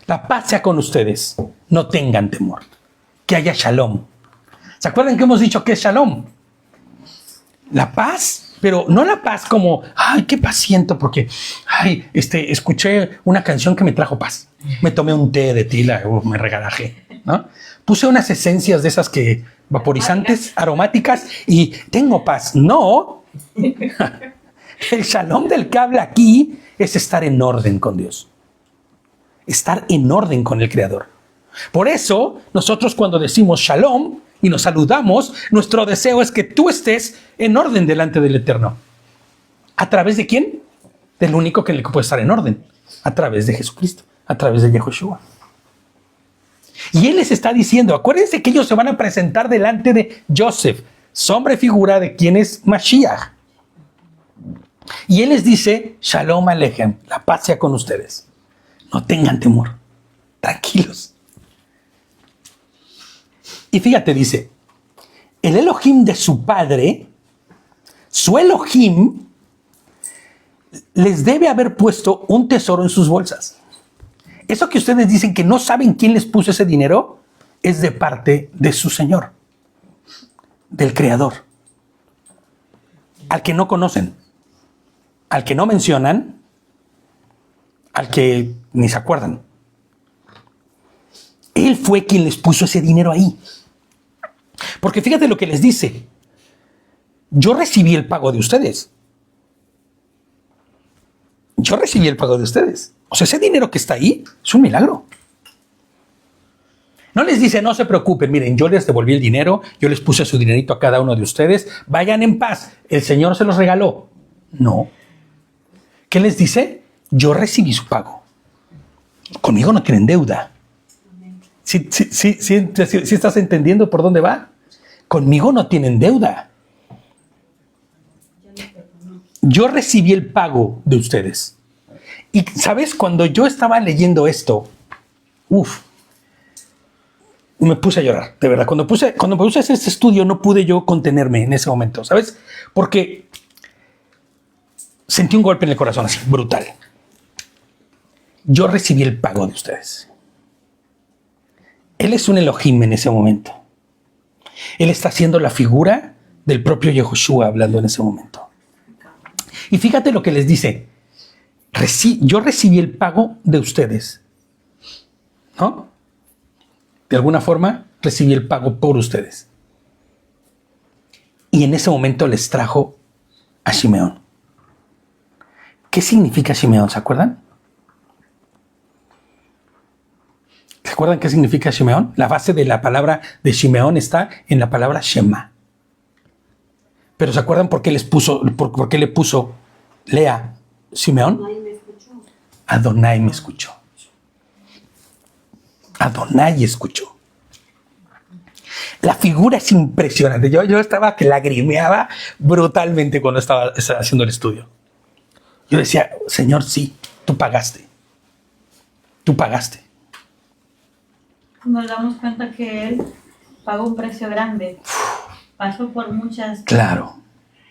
La paz sea con ustedes. No tengan temor. Que haya Shalom. ¿Se acuerdan que hemos dicho que es Shalom? La paz, pero no la paz como, ay, qué paz siento porque, ay, escuché una canción que me trajo paz. Me tomé un té de tila, me regalajé, ¿no? Puse unas esencias de esas que vaporizantes, aromáticas y tengo paz. No. El Shalom del que habla aquí es estar en orden con Dios. Estar en orden con el Creador. Por eso, nosotros cuando decimos Shalom y nos saludamos, nuestro deseo es que tú estés en orden delante del Eterno. ¿A través de quién? Del único que puede estar en orden. A través de Jesucristo, a través de Yehoshua. Y Él les está diciendo, acuérdense que ellos se van a presentar delante de Joseph, sombra y figura de quien es Mashiach. Y Él les dice, Shalom Alejem, la paz sea con ustedes. No tengan temor, tranquilos. Y fíjate, dice, el Elohim de su padre, su Elohim, les debe haber puesto un tesoro en sus bolsas. Eso que ustedes dicen que no saben quién les puso ese dinero, es de parte de su Señor, del Creador, al que no conocen, al que no mencionan, al que ni se acuerdan. Él fue quien les puso ese dinero ahí. Porque fíjate lo que les dice. Yo recibí el pago de ustedes. Yo recibí el pago de ustedes. O sea, ese dinero que está ahí es un milagro. No les dice, no se preocupen, miren, yo les devolví el dinero, yo les puse su dinerito a cada uno de ustedes, vayan en paz, el Señor se los regaló. No. ¿Qué les dice? Yo recibí su pago. Conmigo no tienen deuda. ¿Sí estás entendiendo por dónde va? Conmigo no tienen deuda. Yo recibí el pago de ustedes. Y, ¿sabes? Cuando yo estaba leyendo esto, me puse a llorar, de verdad. Cuando me puse a hacer este estudio, no pude yo contenerme en ese momento, ¿sabes? Porque sentí un golpe en el corazón así, brutal. Yo recibí el pago de ustedes. Él es un Elohim en ese momento. Él está haciendo la figura del propio Yehoshua hablando en ese momento. Y fíjate lo que les dice. Yo recibí el pago de ustedes. ¿No? De alguna forma, recibí el pago por ustedes. Y en ese momento les trajo a Shimeón. ¿Qué significa Shimeón? ¿Se acuerdan? ¿Se acuerdan qué significa Shimeón? La base de la palabra de Shimeón está en la palabra Shema. Pero ¿se acuerdan por qué le puso Lea Shimeón? Adonai me escuchó. Adonai escuchó. La figura es impresionante. Yo estaba que lagrimeaba brutalmente cuando estaba haciendo el estudio. Yo decía, Señor, sí, tú pagaste. Tú pagaste.
Nos damos cuenta que Él pagó un precio grande. Pasó por muchas...
Claro.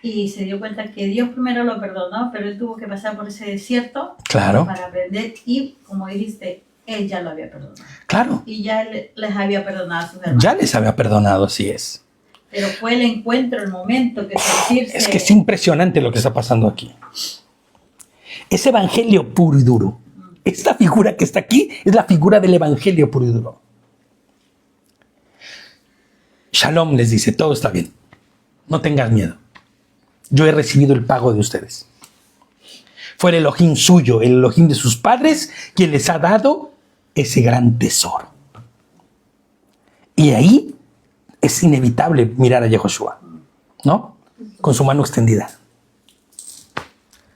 Y se dio cuenta que Dios primero lo perdonó, pero Él tuvo que pasar por ese desierto.
Claro.
Para aprender. Y, como dijiste, Él ya lo había perdonado.
Claro.
Y ya les había perdonado a sus hermanos.
Ya les había perdonado, así es.
Pero fue el encuentro, el momento que sentirse...
Es que es impresionante lo que está pasando aquí. Es evangelio puro y duro. Esta figura que está aquí es la figura del evangelio puro y duro. Shalom les dice, todo está bien. No tengas miedo. Yo he recibido el pago de ustedes. Fue el Elohim suyo, el Elohim de sus padres, quien les ha dado ese gran tesoro. Y ahí es inevitable mirar a Yehoshua, ¿no? Con su mano extendida.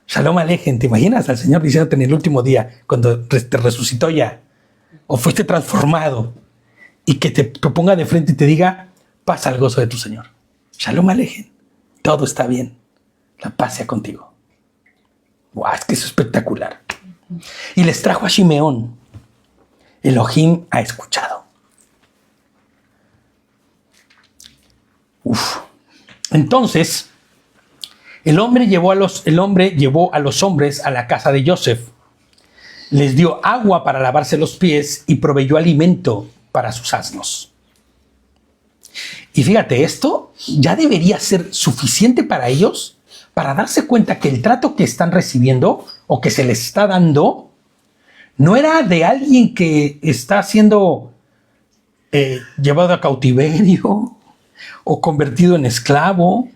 Shalom Alejem, ¿te imaginas al Señor diciéndote en el último día, cuando te resucitó ya, o fuiste transformado, y que te ponga de frente y te diga, pasa al gozo de tu Señor? Shalom Alejem, todo está bien, la paz sea contigo. ¡Wow! Es que eso es espectacular. Y les trajo a Shimeón. Elohim ha escuchado. Entonces, el hombre llevó a los hombres a la casa de Joseph. Les dio agua para lavarse los pies y proveyó alimento para sus asnos. Y fíjate, esto ya debería ser suficiente para ellos para darse cuenta que el trato que están recibiendo o que se les está dando no era de alguien que está siendo llevado a cautiverio o convertido en esclavo,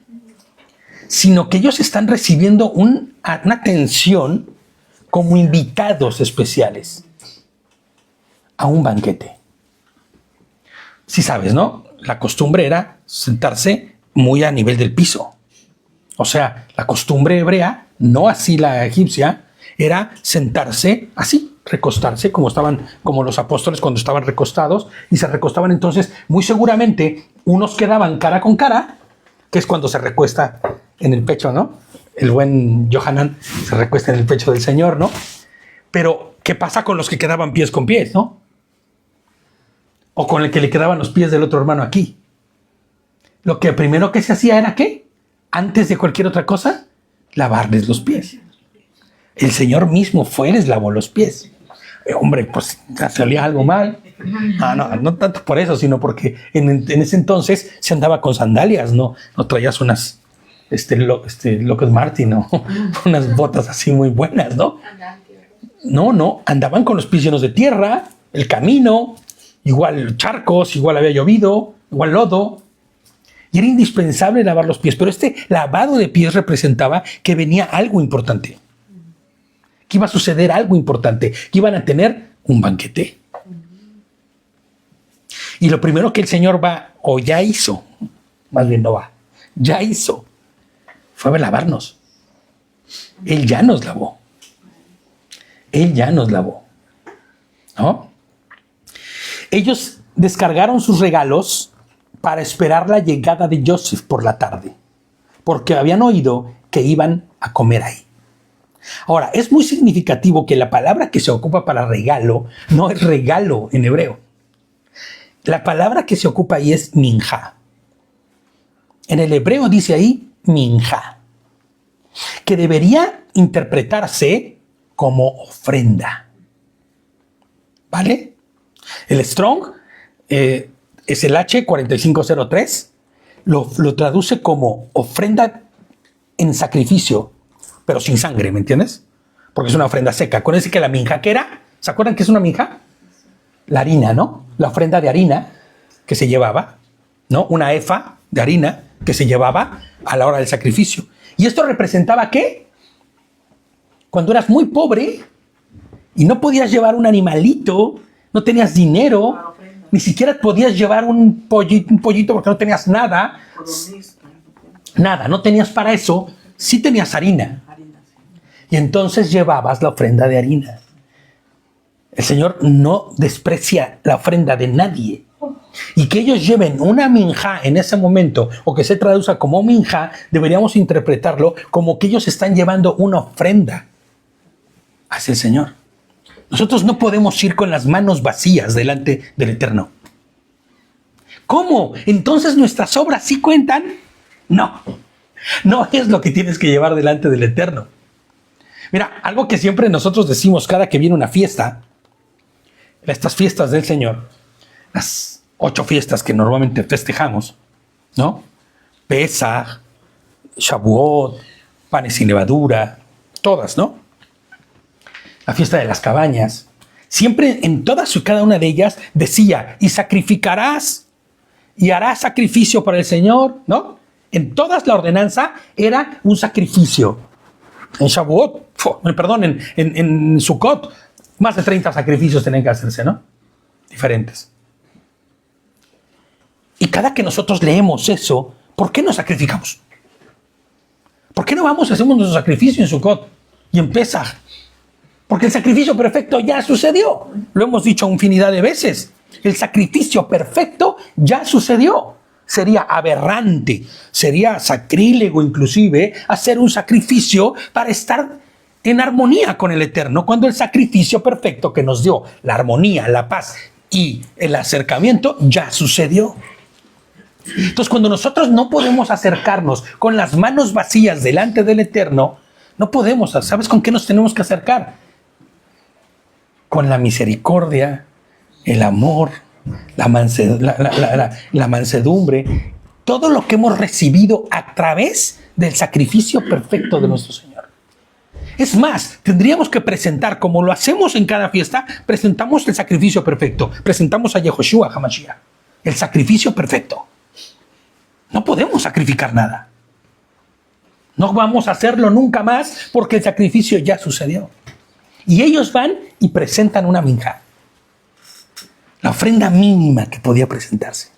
sino que ellos están recibiendo una atención como invitados especiales a un banquete. Sí sabes, ¿no? La costumbre era sentarse muy a nivel del piso. O sea, la costumbre hebrea, no así la egipcia, era sentarse así, recostarse como los apóstoles cuando estaban recostados, y se recostaban. Entonces, muy seguramente, unos quedaban cara con cara, que es cuando se recuesta en el pecho, ¿no? El buen Yohanan se recuesta en el pecho del Señor, ¿no? Pero, ¿qué pasa con los que quedaban pies con pies, no? O con el que le quedaban los pies del otro hermano aquí. Lo que primero que se hacía era, ¿qué? Antes de cualquier otra cosa, lavarles los pies. El Señor mismo fue y les lavó los pies. Hombre, pues ya salía algo mal. No tanto por eso, sino porque en ese entonces se andaba con sandalias, no traías unas Lockheed Martin, ¿no? Unas botas así muy buenas, ¿no? No, andaban con los pies llenos de tierra, el camino, igual charcos, igual había llovido, igual lodo. Y era indispensable lavar los pies, pero este lavado de pies representaba que venía algo importante. Que iba a suceder algo importante, que iban a tener un banquete. Y lo primero que el Señor ya hizo, fue lavarnos. Él ya nos lavó. ¿No? Ellos descargaron sus regalos para esperar la llegada de Joseph por la tarde, porque habían oído que iban a comer ahí. Ahora, es muy significativo que la palabra que se ocupa para regalo no es regalo en hebreo. La palabra que se ocupa ahí es minjá. En el hebreo dice ahí minjá, que debería interpretarse como ofrenda. ¿Vale? El Strong es el H4503, lo traduce como ofrenda en sacrificio, pero sin sangre, ¿me entiendes? Porque es una ofrenda seca. Acuérdense que la minja, ¿qué era? ¿Se acuerdan qué es una minja? La harina, ¿no? La ofrenda de harina que se llevaba, ¿no? Una efa de harina que se llevaba a la hora del sacrificio. ¿Y esto representaba qué? Cuando eras muy pobre y no podías llevar un animalito, no tenías dinero, ni siquiera podías llevar un pollito porque no tenías nada. Nada, no tenías para eso. Sí tenías harina. Y entonces llevabas la ofrenda de harina. El Señor no desprecia la ofrenda de nadie. Y que ellos lleven una minjá en ese momento, o que se traduzca como minjá, deberíamos interpretarlo como que ellos están llevando una ofrenda hacia el Señor. Nosotros no podemos ir con las manos vacías delante del Eterno. ¿Cómo? ¿Entonces nuestras obras sí cuentan? No es lo que tienes que llevar delante del Eterno. Mira, algo que siempre nosotros decimos cada que viene una fiesta, estas fiestas del Señor, las 8 fiestas que normalmente festejamos, ¿no? Pesaj, Shavuot, panes sin levadura, todas, ¿no? La fiesta de las cabañas. Siempre en todas y cada una de ellas decía, y sacrificarás, y harás sacrificio para el Señor, ¿no? En todas la ordenanza era un sacrificio. En Shavuot, en Sukkot, más de 30 sacrificios tenían que hacerse, ¿no? Diferentes. Y cada que nosotros leemos eso, ¿por qué no sacrificamos? ¿Por qué no vamos y hacemos nuestro sacrificio en Sukkot y en Pesaj? Porque el sacrificio perfecto ya sucedió. Lo hemos dicho infinidad de veces. El sacrificio perfecto ya sucedió. Sería aberrante, sería sacrílego inclusive hacer un sacrificio para estar en armonía con el Eterno cuando el sacrificio perfecto que nos dio la armonía, la paz y el acercamiento ya sucedió. Entonces, cuando nosotros no podemos acercarnos con las manos vacías delante del Eterno, no podemos. ¿Sabes con qué nos tenemos que acercar? Con la misericordia, el amor, la mansedumbre, todo lo que hemos recibido a través del sacrificio perfecto de nuestro Señor. Es más, tendríamos que presentar, como lo hacemos en cada fiesta, presentamos el sacrificio perfecto, presentamos a Yehoshua HaMashiach, el sacrificio perfecto. No podemos sacrificar nada. No vamos a hacerlo nunca más porque el sacrificio ya sucedió. Y ellos van y presentan una minja, la ofrenda mínima que podía presentarse.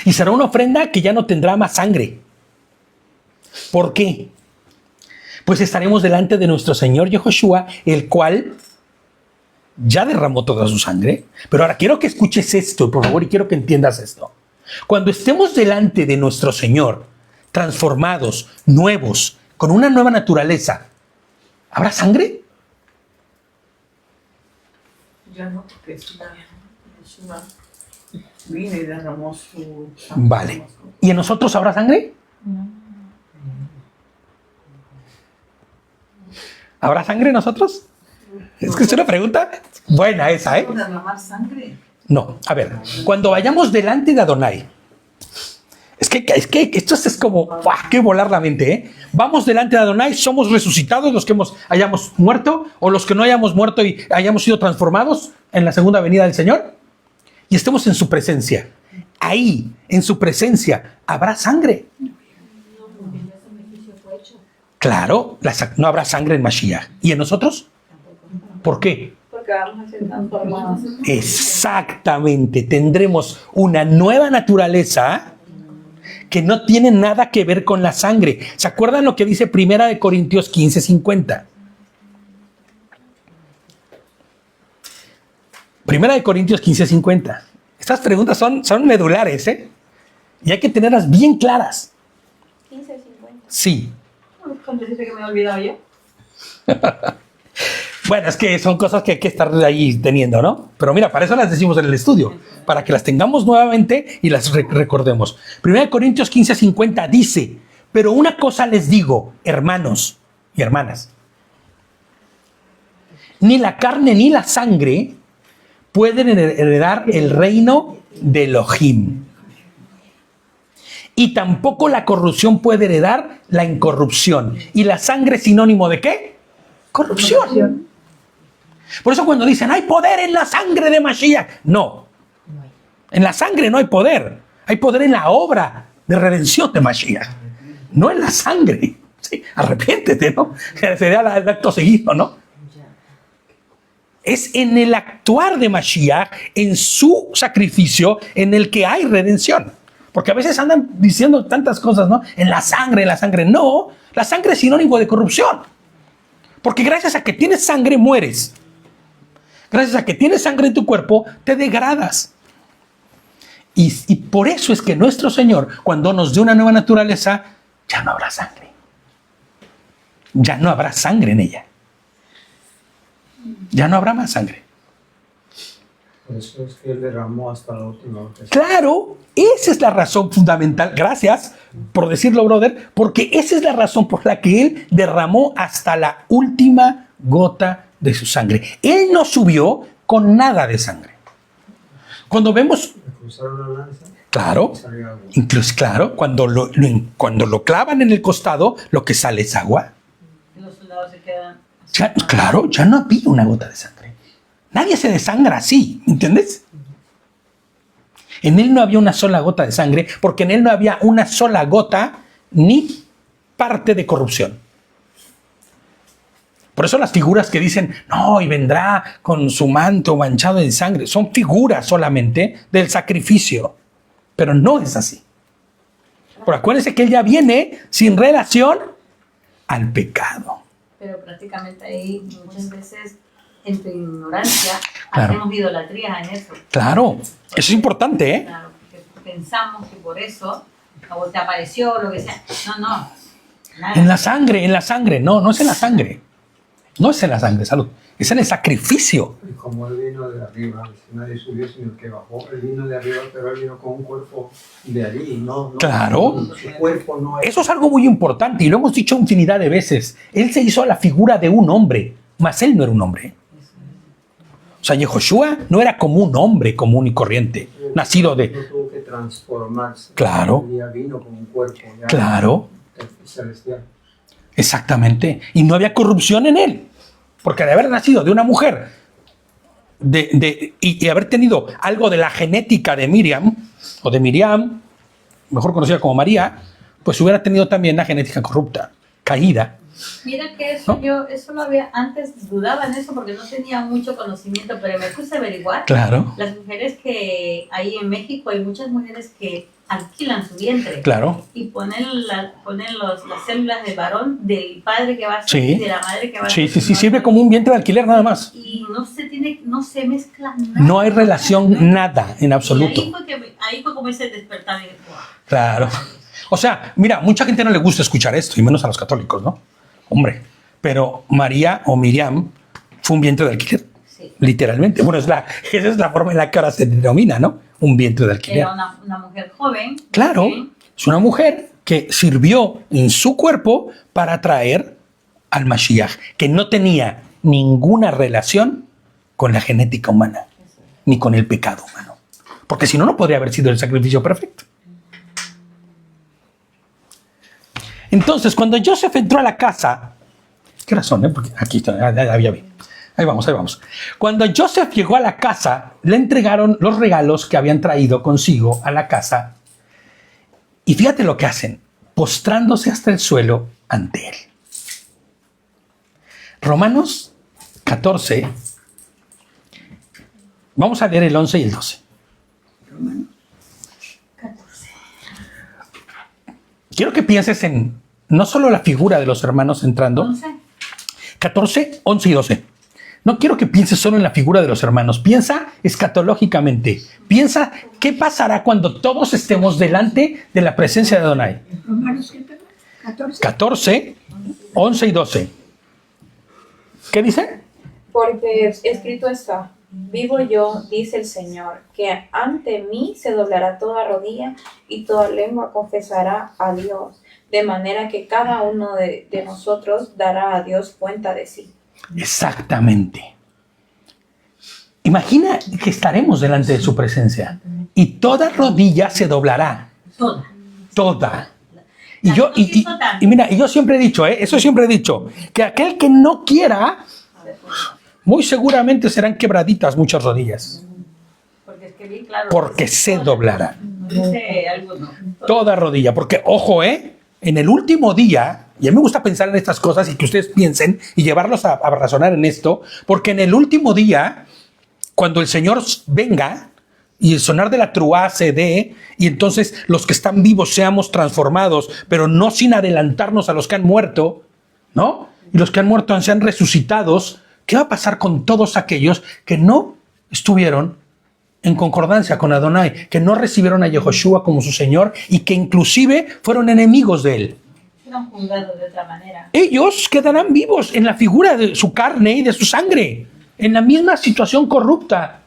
Y será una ofrenda que ya no tendrá más sangre. ¿Por qué? Pues estaremos delante de nuestro Señor Yehoshua, el cual ya derramó toda su sangre. Pero ahora quiero que escuches esto, por favor, y quiero que entiendas esto. Cuando estemos delante de nuestro Señor, transformados, nuevos, con una nueva naturaleza, ¿habrá sangre?
Ya no, porque es una vino y derramó su...
Vale. ¿Y en nosotros habrá sangre? ¿Habrá sangre en nosotros? Es que es una pregunta buena esa, ¿eh?
¿Podemos derramar sangre?
No, a ver, cuando vayamos delante de Adonai, es que esto es como, ¡buah!, que volar la mente, ¿eh? Vamos delante de Adonai, somos resucitados los que hayamos muerto o los que no hayamos muerto y hayamos sido transformados en la segunda venida del Señor y estemos en su presencia. Ahí, en su presencia, ¿habrá sangre? Claro, no habrá sangre en Mashiach. ¿Y en nosotros? ¿Por qué?
Porque vamos a ser transformados.
Exactamente, tendremos una nueva naturaleza que no tiene nada que ver con la sangre. ¿Se acuerdan lo que dice 1 Corintios 15:50? 1 Corintios 15:50. Estas preguntas son medulares, ¿eh? Y hay que tenerlas bien claras.
15:50.
Sí.
¿Cuándo dice que me he olvidado yo?
Bueno, es que son cosas que hay que estar ahí teniendo, ¿no? Pero mira, para eso las decimos en el estudio, para que las tengamos nuevamente y las recordemos. 1 Corintios 15:50 dice, pero una cosa les digo, hermanos y hermanas, ni la carne ni la sangre pueden heredar el reino de Elohim. Y tampoco la corrupción puede heredar la incorrupción. ¿Y la sangre es sinónimo de qué? Corrupción. Por eso cuando dicen, hay poder en la sangre de Mashiach. No. En la sangre no hay poder. Hay poder en la obra de redención de Mashiach. No en la sangre. Sí, arrepiéntete, ¿no? Sería el acto seguido, ¿no? Es en el actuar de Mashiach, en su sacrificio, en el que hay redención. Porque a veces andan diciendo tantas cosas, ¿no? En la sangre, en la sangre. No, la sangre es sinónimo de corrupción. Porque gracias a que tienes sangre, mueres. Gracias a que tienes sangre en tu cuerpo, te degradas. Y por eso es que nuestro Señor, cuando nos dé una nueva naturaleza, ya no habrá sangre. Ya no habrá sangre en ella. Ya no habrá más sangre.
Por eso es que Él derramó hasta la última gota.
Claro, esa es la razón fundamental. Gracias por decirlo, brother, porque esa es la razón por la que Él derramó hasta la última gota de su sangre. Él no subió con nada de sangre. Cuando vemos...
¿Cruzaron la lanza?
Claro, incluso claro, cuando lo clavan en el costado, lo que sale es agua.
Y los soldados se quedan...
Claro, ya no había una gota de sangre. Nadie se desangra así, ¿entiendes? En él no había una sola gota de sangre, porque en él no había una sola gota ni parte de corrupción. Por eso las figuras que dicen, no, y vendrá con su manto manchado de sangre, son figuras solamente del sacrificio. Pero no es así. Pero acuérdense que él ya viene sin relación al pecado.
Pero prácticamente ahí muchas veces en tu ignorancia
Claro.
hacemos idolatría en eso.
Claro, eso es importante, ¿eh?
Claro, porque pensamos que por eso o te apareció o lo que sea. No, no. Nada.
En la sangre. No, no es en la sangre. No es en la sangre, salud. Es en el sacrificio.
Y como él vino de arriba, nadie subió sino que bajó. Él vino de arriba, pero él vino con un cuerpo de allí, no.
Claro.
Su cuerpo no es.
Eso es algo muy importante y lo hemos dicho infinidad de veces. Él se hizo a la figura de un hombre, mas él no era un hombre. O sea, Yehoshua no era como un hombre común y corriente, nacido
No
de...
tuvo que transformarse.
Claro.
Él ya vino con un cuerpo ya
Claro,
celestial.
exactamente. Y no había corrupción en él. Porque de haber nacido de una mujer y haber tenido algo de la genética de Miriam, o de Miriam, mejor conocida como María, pues hubiera tenido también la genética corrupta, caída.
Mira que eso
¿No?
yo, eso lo había, antes dudaba en eso porque no tenía mucho conocimiento, pero me puse a averiguar.
Claro,
Las mujeres que ahí en México hay muchas mujeres que alquilan su vientre
claro.
y ponen las células del varón, del padre que va a ser
Sí.
y de la madre que va a
Sí,
ser.
sí, sí, sirve como un vientre de alquiler nada más.
Y no se mezcla nada.
No hay relación, nada, en absoluto.
Y ahí fue como ese despertar. Y dije, "Wow".
Claro. O sea, mira, mucha gente no le gusta escuchar esto, y menos a los católicos, ¿no? Hombre, pero María o Miriam fue un vientre de alquiler,
Sí.
literalmente. Bueno, esa es la forma en la que ahora se denomina, ¿no? Un vientre de alquiler.
Era una mujer joven.
Claro,
que
es una mujer que sirvió en su cuerpo para traer al Mashiach, que no tenía ninguna relación con la genética humana, ni con el pecado humano. Porque si no, no podría haber sido el sacrificio perfecto. Entonces, cuando Joseph entró a la casa, ¿qué razón? Porque aquí está, ya vi. Ahí vamos. Cuando Joseph llegó a la casa, le entregaron los regalos que habían traído consigo a la casa. Y fíjate lo que hacen, postrándose hasta el suelo ante él. Romanos 14. Vamos a leer el 11 y el 12. Quiero que pienses en no solo la figura de los hermanos entrando. 14, 11 y 12. No quiero que pienses solo en la figura de los hermanos. Piensa escatológicamente. Piensa qué pasará cuando todos estemos delante de la presencia de Adonai.
Romanos, ¿qué, perdón? 14.
14, 11 y 12. ¿Qué dice?
Porque escrito está, vivo yo, dice el Señor, que ante mí se doblará toda rodilla y toda lengua confesará a Dios, de manera que cada uno de nosotros dará a Dios cuenta de sí.
Exactamente. Imagina que estaremos delante de su presencia y toda rodilla se doblará. Toda. Y mira, y yo siempre he dicho, eso siempre he dicho, que aquel que no quiera, muy seguramente serán quebraditas muchas rodillas,
Porque es que vi, claro,
porque se doblará
dice alguno.
toda rodilla. Porque, ojo, en el último día, y a mí me gusta pensar en estas cosas y que ustedes piensen y llevarlos a razonar en esto, porque en el último día, cuando el Señor venga y el sonar de la truá se dé, y entonces los que están vivos seamos transformados, pero no sin adelantarnos a los que han muerto, ¿no? Y los que han muerto sean resucitados, ¿qué va a pasar con todos aquellos que no estuvieron en concordancia con Adonai, que no recibieron a Yehoshua como su Señor y que inclusive fueron enemigos de él?
Fueron juzgados de otra manera.
Ellos quedarán vivos en la figura de su carne y de su sangre, en la misma situación corrupta.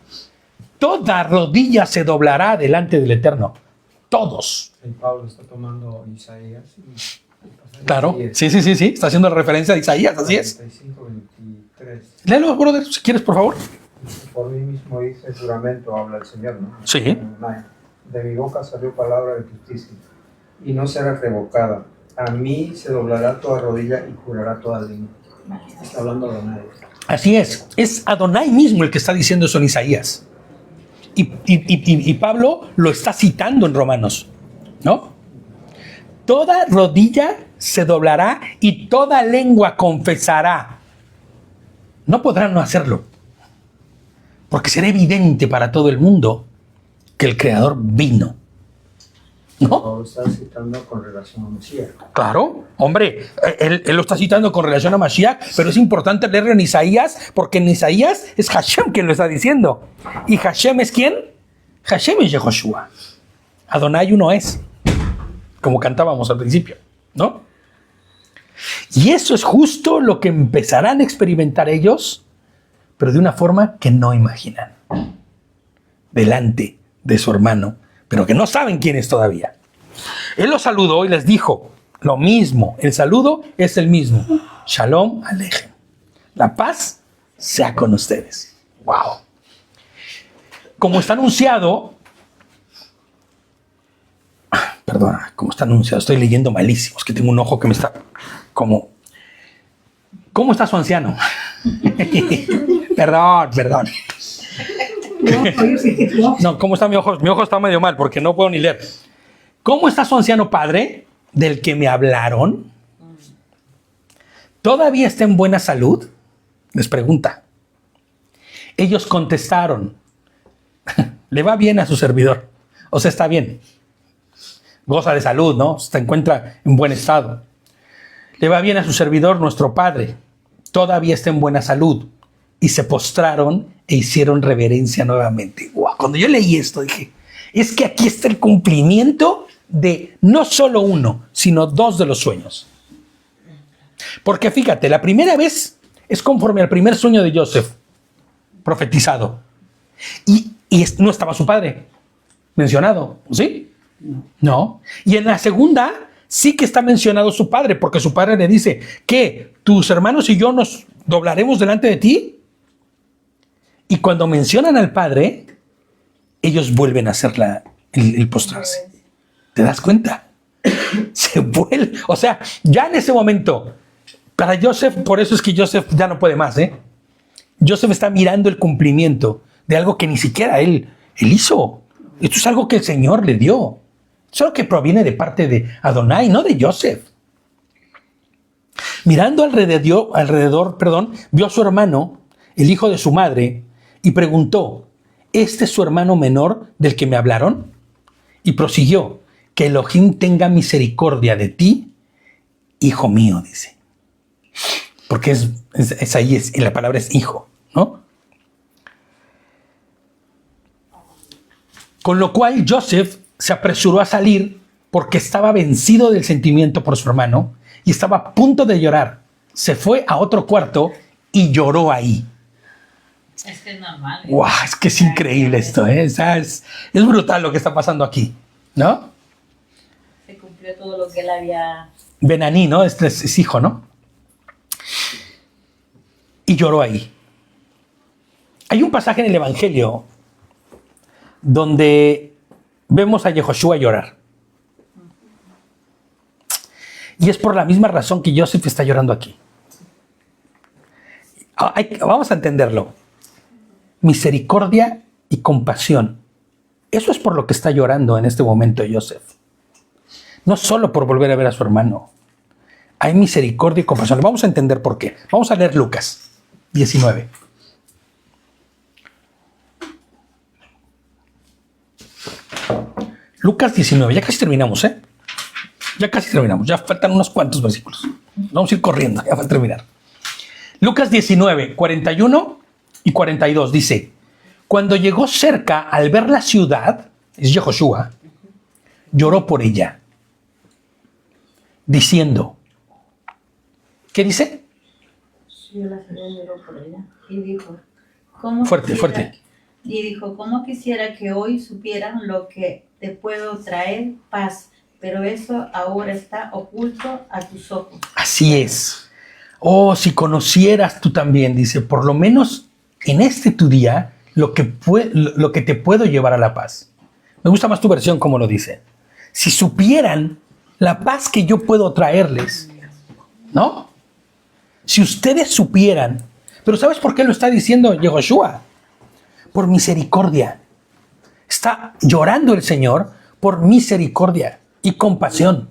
Toda rodilla se doblará delante del Eterno. Todos.
Y Pablo está tomando Isaías.
Claro. Sí. Está haciendo referencia a Isaías, así es.
45, 23.
Léelo, brother, si quieres, por favor.
Por mí mismo hice juramento, habla el Señor, ¿no?
Sí.
De mi boca salió palabra de justicia y no será revocada. A mí se doblará toda rodilla y jurará toda lengua. Está hablando de nadie.
Así es Adonai mismo el que está diciendo eso en Isaías. Y Pablo lo está citando en Romanos, ¿no? Toda rodilla se doblará y toda lengua confesará. No podrán no hacerlo, porque será evidente para todo el mundo que el Creador vino, ¿no?
Pablo está citando con relación a Mesías.
Claro, hombre, él lo está citando con relación a Mashiach, pero es importante leerlo en Isaías, porque en Isaías es Hashem quien lo está diciendo. ¿Y Hashem es quién? Hashem es Yehoshua. Adonai uno es, como cantábamos al principio, ¿no? Y eso es justo lo que empezarán a experimentar ellos, pero de una forma que no imaginan. Delante de su hermano, pero que no saben quién es todavía. Él los saludó y les dijo lo mismo. El saludo es el mismo. Shalom Aleichem. La paz sea con ustedes. Wow. Como está anunciado, perdona, como está anunciado, estoy leyendo malísimo, es que tengo un ojo que me está como... ¿Cómo está su anciano? Perdón. No, ¿cómo está mi ojo? Mi ojo está medio mal porque no puedo ni leer. ¿Cómo está su anciano padre del que me hablaron? ¿Todavía está en buena salud? Les pregunta. Ellos contestaron, le va bien a su servidor. O sea, está bien. Goza de salud, ¿no? Se encuentra en buen estado. Le va bien a su servidor, nuestro padre. Todavía está en buena salud. Y se postraron e hicieron reverencia nuevamente. Wow, cuando yo leí esto dije, es que aquí está el cumplimiento de no solo uno, sino dos de los sueños. Porque fíjate, la primera vez es conforme al primer sueño de Joseph, profetizado. Y no estaba su padre mencionado, ¿sí? No. Y en la segunda sí que está mencionado su padre, porque su padre le dice, ¿qué? ¿Tus hermanos y yo nos doblaremos delante de ti? Y cuando mencionan al padre, ellos vuelven a hacer el postrarse. ¿Te das cuenta? Se vuelve. O sea, ya en ese momento, para Joseph, por eso es que Joseph ya no puede más, ¿eh? Joseph está mirando el cumplimiento de algo que ni siquiera él hizo. Esto es algo que el Señor le dio. Es algo que proviene de parte de Adonai, no de Joseph. Mirando alrededor, vio a su hermano, el hijo de su madre, y preguntó, ¿este es su hermano menor del que me hablaron? Y prosiguió, que Elohim tenga misericordia de ti, hijo mío, dice. Porque es ahí, la palabra es hijo, ¿no? Con lo cual Joseph se apresuró a salir porque estaba vencido del sentimiento por su hermano y estaba a punto de llorar. Se fue a otro cuarto y lloró ahí.
Es que es normal.
¡Wow! Es que es increíble esto, ¿eh? Es brutal lo que está pasando aquí, ¿no?
Se cumplió todo lo que él había...
Benaní, ¿no? Es hijo, ¿no? Y lloró ahí. Hay un pasaje en el Evangelio donde vemos a Yehoshua llorar. Y es por la misma razón que Joseph está llorando aquí. Vamos a entenderlo. Misericordia y compasión. Eso es por lo que está llorando en este momento Joseph. No solo por volver a ver a su hermano. Hay misericordia y compasión. Vamos a entender por qué. Vamos a leer Lucas 19. Lucas 19. Ya casi terminamos, ¿eh? Ya casi terminamos. Ya faltan unos cuantos versículos. Vamos a ir corriendo. Ya va a terminar. Lucas 19, 41 y 42 dice, cuando llegó cerca al ver la ciudad, es Yehoshua, lloró por ella, diciendo, ¿qué dice?
Sí, la ciudad lloró por ella y dijo, ¿cómo
Fuerte,
quisiera,
fuerte.
Y dijo, ¿cómo quisiera que hoy supieran lo que te puedo traer paz? Pero eso ahora está oculto a tus ojos.
Así es. Oh, si conocieras tú también, dice, por lo menos en este tu día, lo que te puedo llevar a la paz. Me gusta más tu versión como lo dice. Si supieran la paz que yo puedo traerles, ¿no? Si ustedes supieran, pero ¿sabes por qué lo está diciendo Yehoshua? Por misericordia. Está llorando el Señor por misericordia y compasión,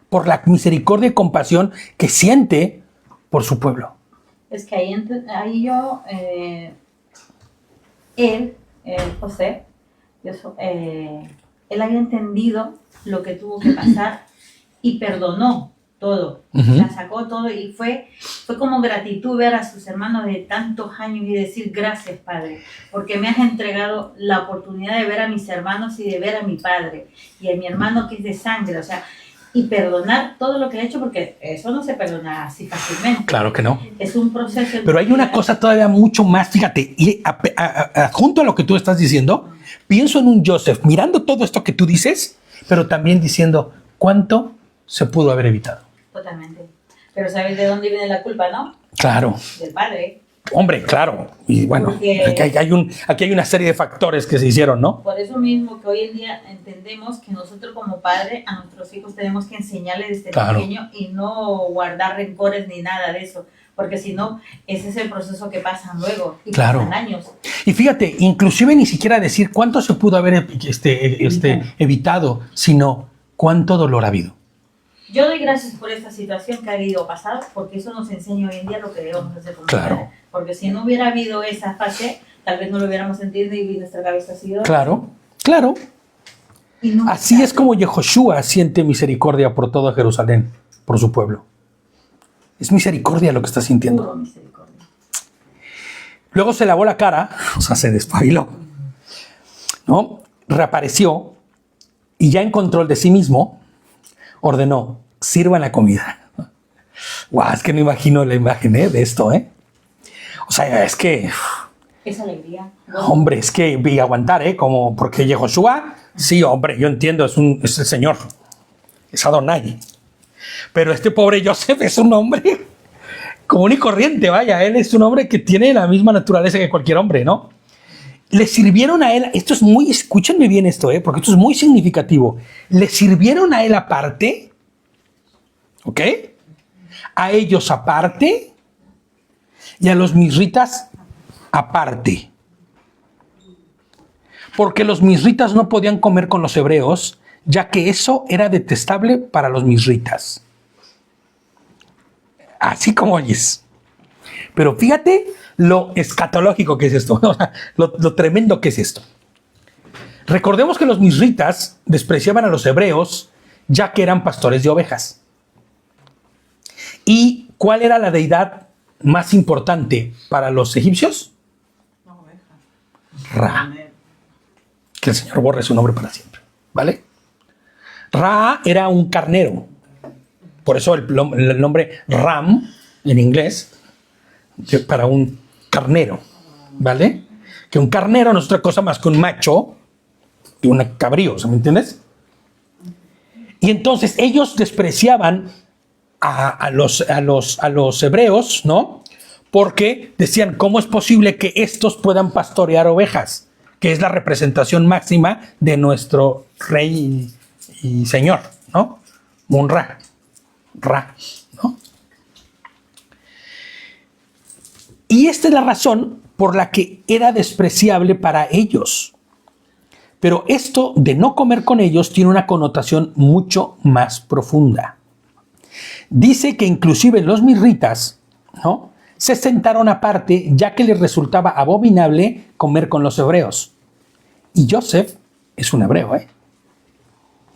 por la misericordia y compasión que siente por su pueblo.
Es que ahí yo, José, él había entendido lo que tuvo que pasar y perdonó todo, la sacó todo y fue como gratitud ver a sus hermanos de tantos años y decir gracias, Padre, porque me has entregado la oportunidad de ver a mis hermanos y de ver a mi padre y a mi hermano que es de sangre, o sea, y perdonar todo lo que ha hecho, porque eso no se perdona así fácilmente.
Claro que no.
Es un proceso.
Pero hay una cosa todavía mucho más, fíjate, y junto a lo que tú estás diciendo, pienso en un Joseph, mirando todo esto que tú dices, pero también diciendo, ¿cuánto se pudo haber evitado?
Totalmente. Pero ¿sabes de dónde viene la culpa, no?
Claro.
Del padre.
Hombre, claro. Y bueno,
Porque
aquí hay una serie de factores que se hicieron, ¿no?
por eso mismo que hoy en día entendemos que nosotros como padre a nuestros hijos tenemos que enseñarles desde
Claro.
pequeño y no guardar rencores ni nada de eso. Porque si no, ese es el proceso que pasan luego. Y
Claro.
pasan años.
Y fíjate, inclusive ni siquiera decir cuánto se pudo haber evitado, sino cuánto dolor ha habido.
Yo doy gracias por esta situación que ha habido pasar, porque eso nos enseña hoy en día lo que debemos hacer como
Claro.
padres. Porque si no hubiera habido esa fase, tal vez no lo hubiéramos sentido y nuestra cabeza ha sido...
Claro, claro.
Y nunca
Así es como Yehoshua siente misericordia por todo Jerusalén, por su pueblo. Es misericordia lo que está sintiendo.
puro misericordia.
Luego se lavó la cara, o sea, se despabiló, ¿no? Reapareció y ya en control de sí mismo, ordenó, sirvan la comida. Guau, es que no imagino la imagen de esto, ¿eh? O sea, es que,
Es alegría.
hombre, es que vi aguantar, como, porque Yehoshua, sí, hombre, yo entiendo, es el Señor, es Adonai. Pero este pobre Joseph es un hombre común y corriente, vaya, él es un hombre que tiene la misma naturaleza que cualquier hombre, ¿no? Le sirvieron a él, esto es muy, escúchenme bien esto, porque esto es muy significativo. Le sirvieron a él aparte, ¿ok? A ellos aparte y a los misritas aparte. Porque los misritas no podían comer con los hebreos, ya que eso era detestable para los misritas. Así como oyes. Pero fíjate lo escatológico que es esto, lo tremendo que es esto. Recordemos que los misritas despreciaban a los hebreos, ya que eran pastores de ovejas. ¿Y cuál era la deidad más importante para los egipcios?
No,
Ra. Que el Señor borre su nombre para siempre, ¿vale? Ra era un carnero. Por eso el nombre Ram, en inglés, para un carnero, ¿vale? Que un carnero no es otra cosa más que un macho y un cabrío, ¿me entiendes? Y entonces ellos despreciaban a los hebreos, ¿no? Porque decían, ¿cómo es posible que estos puedan pastorear ovejas? Que es la representación máxima de nuestro rey y señor, ¿no? Mun-Ra, ¿no? Y esta es la razón por la que era despreciable para ellos. Pero esto de no comer con ellos tiene una connotación mucho más profunda. Dice que inclusive los misritas, ¿no?, se sentaron aparte ya que les resultaba abominable comer con los hebreos. Y Joseph es un hebreo, ¿eh?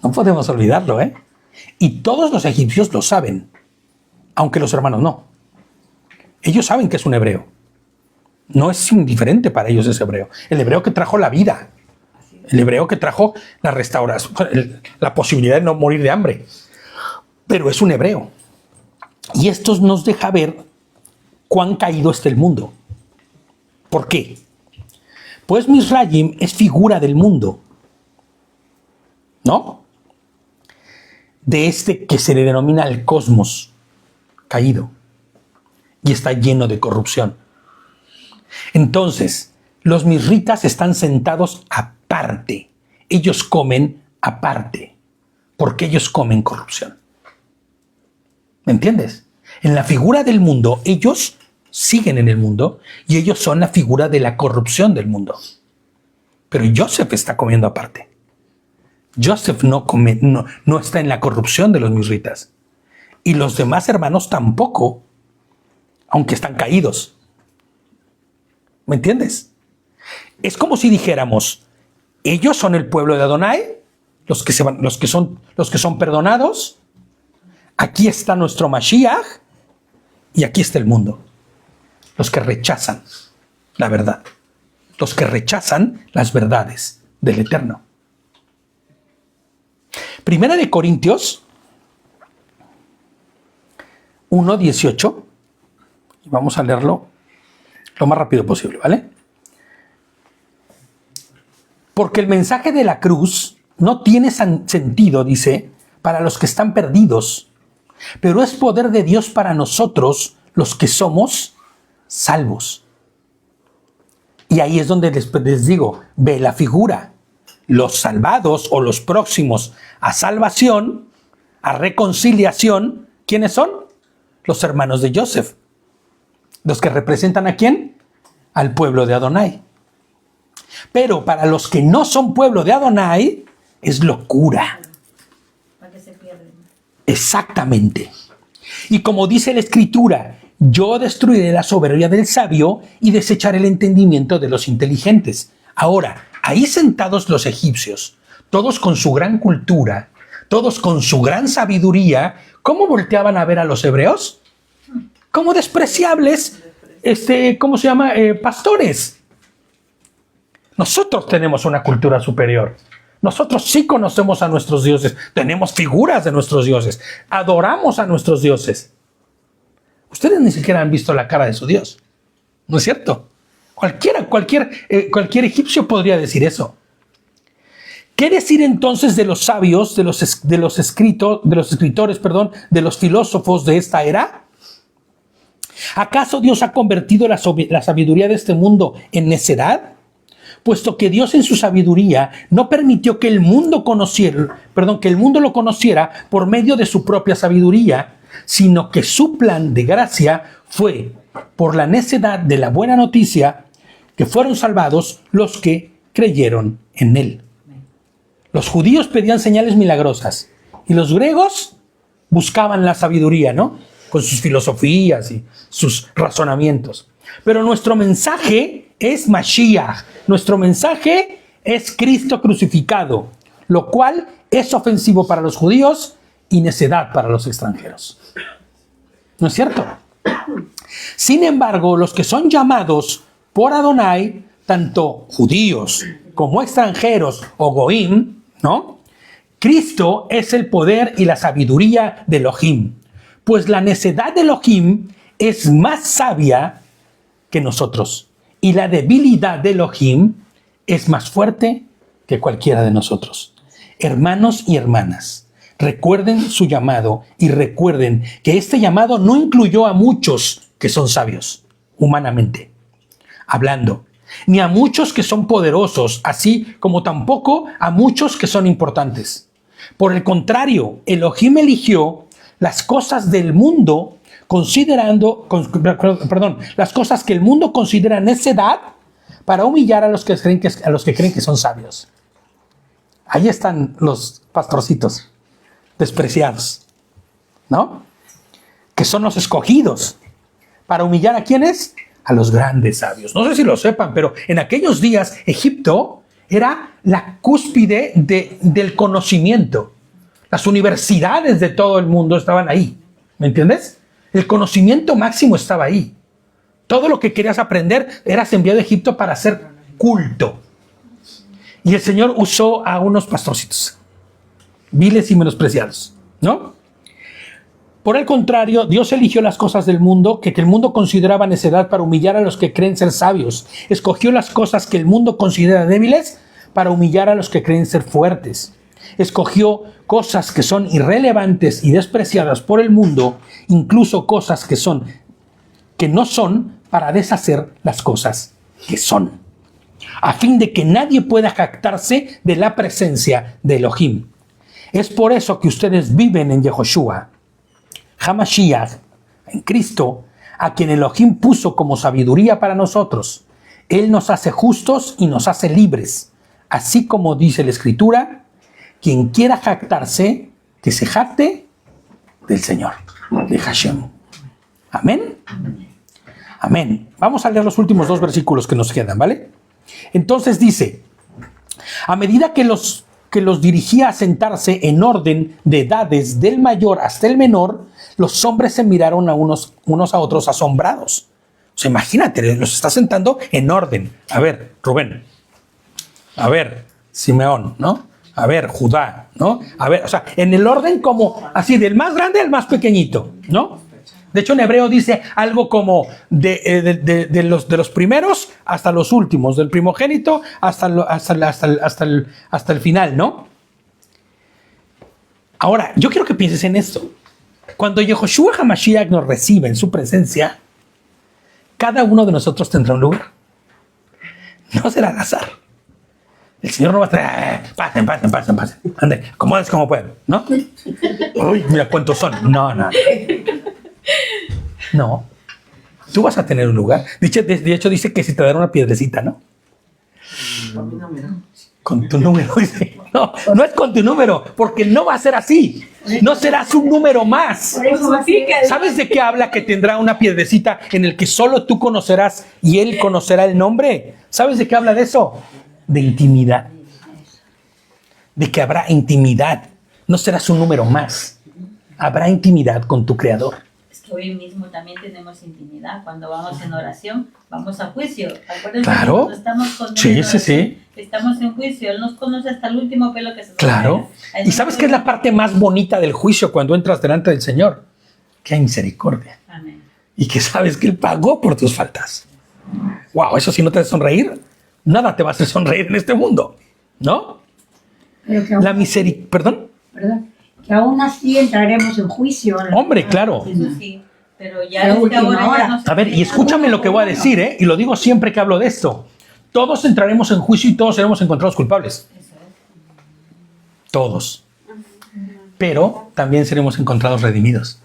No podemos olvidarlo, ¿eh? Y todos los egipcios lo saben, aunque los hermanos no. Ellos saben que es un hebreo. No es indiferente para ellos ese hebreo. El hebreo que trajo la vida. El hebreo que trajo la restauración, la posibilidad de no morir de hambre. Pero es un hebreo. Y esto nos deja ver cuán caído está el mundo. ¿Por qué? Pues Misraim es figura del mundo, ¿no? De este que se le denomina el cosmos caído y está lleno de corrupción. Entonces, los misritas están sentados aparte. Ellos comen aparte, porque ellos comen corrupción. ¿Me entiendes? En la figura del mundo, ellos siguen en el mundo y ellos son la figura de la corrupción del mundo. Pero Joseph está comiendo aparte. Joseph no come, no está en la corrupción de los misritas. Y los demás hermanos tampoco, aunque están caídos. ¿Me entiendes? Es como si dijéramos, ellos son el pueblo de Adonai, los que son perdonados. Aquí está nuestro Mashiach y aquí está el mundo. Los que rechazan la verdad. Los que rechazan las verdades del Eterno. Primera de Corintios, 1:18. Y vamos a leerlo lo más rápido posible, ¿vale? Porque el mensaje de la cruz no tiene sentido, dice, para los que están perdidos, pero es poder de Dios para nosotros, los que somos salvos. Y ahí es donde les digo, ve la figura. Los salvados o los próximos a salvación, a reconciliación, ¿quiénes son? Los hermanos de Joseph. Los que representan ¿a quién? Al pueblo de Adonai. Pero para los que no son pueblo de Adonai, es locura.
Para que se pierden.
Exactamente. Y como dice la Escritura, yo destruiré la soberbia del sabio y desecharé el entendimiento de los inteligentes. Ahora, ahí sentados los egipcios, todos con su gran cultura, todos con su gran sabiduría, ¿cómo volteaban a ver a los hebreos? Como despreciables, ¿cómo se llama? Pastores. Nosotros tenemos una cultura superior. Nosotros sí conocemos a nuestros dioses, tenemos figuras de nuestros dioses, adoramos a nuestros dioses. Ustedes ni siquiera han visto la cara de su Dios, ¿no es cierto? Cualquier egipcio podría decir eso. ¿Qué decir entonces de los sabios, de los escritores, de los filósofos de esta era? ¿Acaso Dios ha convertido la sabiduría de este mundo en necedad? Puesto que Dios en su sabiduría no permitió que el mundo lo conociera por medio de su propia sabiduría, sino que su plan de gracia fue, por la necedad de la buena noticia, que fueron salvados los que creyeron en él. Los judíos pedían señales milagrosas y los griegos buscaban la sabiduría, ¿no? Con sus filosofías y sus razonamientos. Pero nuestro mensaje es Mashiach. Nuestro mensaje es Cristo crucificado, lo cual es ofensivo para los judíos y necedad para los extranjeros. ¿No es cierto? Sin embargo, los que son llamados por Adonai, tanto judíos como extranjeros o goim, ¿no? Cristo es el poder y la sabiduría de Elohim, pues la necedad de Elohim es más sabia que nosotros, y la debilidad de Elohim es más fuerte que cualquiera de nosotros. Hermanos y hermanas, recuerden su llamado y recuerden que este llamado no incluyó a muchos que son sabios, humanamente hablando, ni a muchos que son poderosos, así como tampoco a muchos que son importantes. Por el contrario, Elohim eligió las cosas del mundo las cosas que el mundo considera necedad para humillar a los que creen que son sabios. Ahí están los pastorcitos despreciados, ¿no? Que son los escogidos para humillar a ¿quiénes? A los grandes sabios. No sé si lo sepan, pero en aquellos días Egipto era la cúspide del conocimiento. Las universidades de todo el mundo estaban ahí, ¿me entiendes? El conocimiento máximo estaba ahí. Todo lo que querías aprender eras enviado a Egipto para hacer culto. Y el Señor usó a unos pastorcitos, viles y menospreciados, ¿no? Por el contrario, Dios eligió las cosas del mundo que el mundo consideraba necedad para humillar a los que creen ser sabios. Escogió las cosas que el mundo considera débiles para humillar a los que creen ser fuertes. Escogió cosas que son irrelevantes y despreciadas por el mundo, incluso cosas que no son, para deshacer las cosas que son, a fin de que nadie pueda jactarse de la presencia de Elohim. Es por eso que ustedes viven en Yehoshua, Hamashiach, en Cristo, a quien Elohim puso como sabiduría para nosotros. Él nos hace justos y nos hace libres, así como dice la Escritura: quien quiera jactarse, que se jacte del Señor, de Hashem. Amén. Amén. Vamos a leer los últimos 2 versículos que nos quedan, ¿vale? Entonces dice: a medida que los dirigía a sentarse en orden de edades del mayor hasta el menor, los hombres se miraron a unos a otros asombrados. O sea, imagínate, los está sentando en orden. A ver, Rubén. A ver, Simeón, ¿no? A ver, Judá, ¿no? A ver, o sea, en el orden como así, del más grande al más pequeñito, ¿no? De hecho, en hebreo dice algo como de los primeros hasta los últimos, del primogénito hasta el final, ¿no? Ahora, yo quiero que pienses en esto. Cuando Yehoshua HaMashiach nos recibe en su presencia, cada uno de nosotros tendrá un lugar. No será al azar. El Señor no va a traer, pasen. Ande, acomódense como pueden, ¿no? Uy, mira cuántos son. No. Tú vas a tener un lugar. De hecho, dice que si te dará una piedrecita, ¿no? Con tu número, dice. No es con tu número, porque no va a ser así. No serás un número más. ¿Sabes de qué habla que tendrá una piedrecita en el que solo tú conocerás y él conocerá el nombre? ¿Sabes de qué habla de eso? De intimidad. De que habrá intimidad. No serás un número más. Habrá intimidad con tu Creador.
Es que hoy mismo también tenemos intimidad. Cuando vamos en oración, vamos a juicio. Acuérdense
Claro.
que cuando estamos con Él en oración, estamos en juicio. Él nos conoce hasta el último pelo que se nos
Claro.
pega.
¿Y sabes qué es la parte más bonita del juicio cuando entras delante del Señor? Que hay misericordia.
Amén.
Y que sabes que Él pagó por tus faltas. Wow, eso si no te hace sonreír, nada te va a hacer sonreír en este mundo, ¿no?
Pero que aún,
La misericordia, perdón.
que aún así entraremos en juicio.
Hombre, claro.
Eso sí. Pero ya
La
desde
última
ahora
hora.
ya nos
A ver, y escúchame lo que voy a decir, ¿eh? Y lo digo siempre que hablo de esto. Todos entraremos en juicio y todos seremos encontrados culpables. Todos. Pero también seremos encontrados redimidos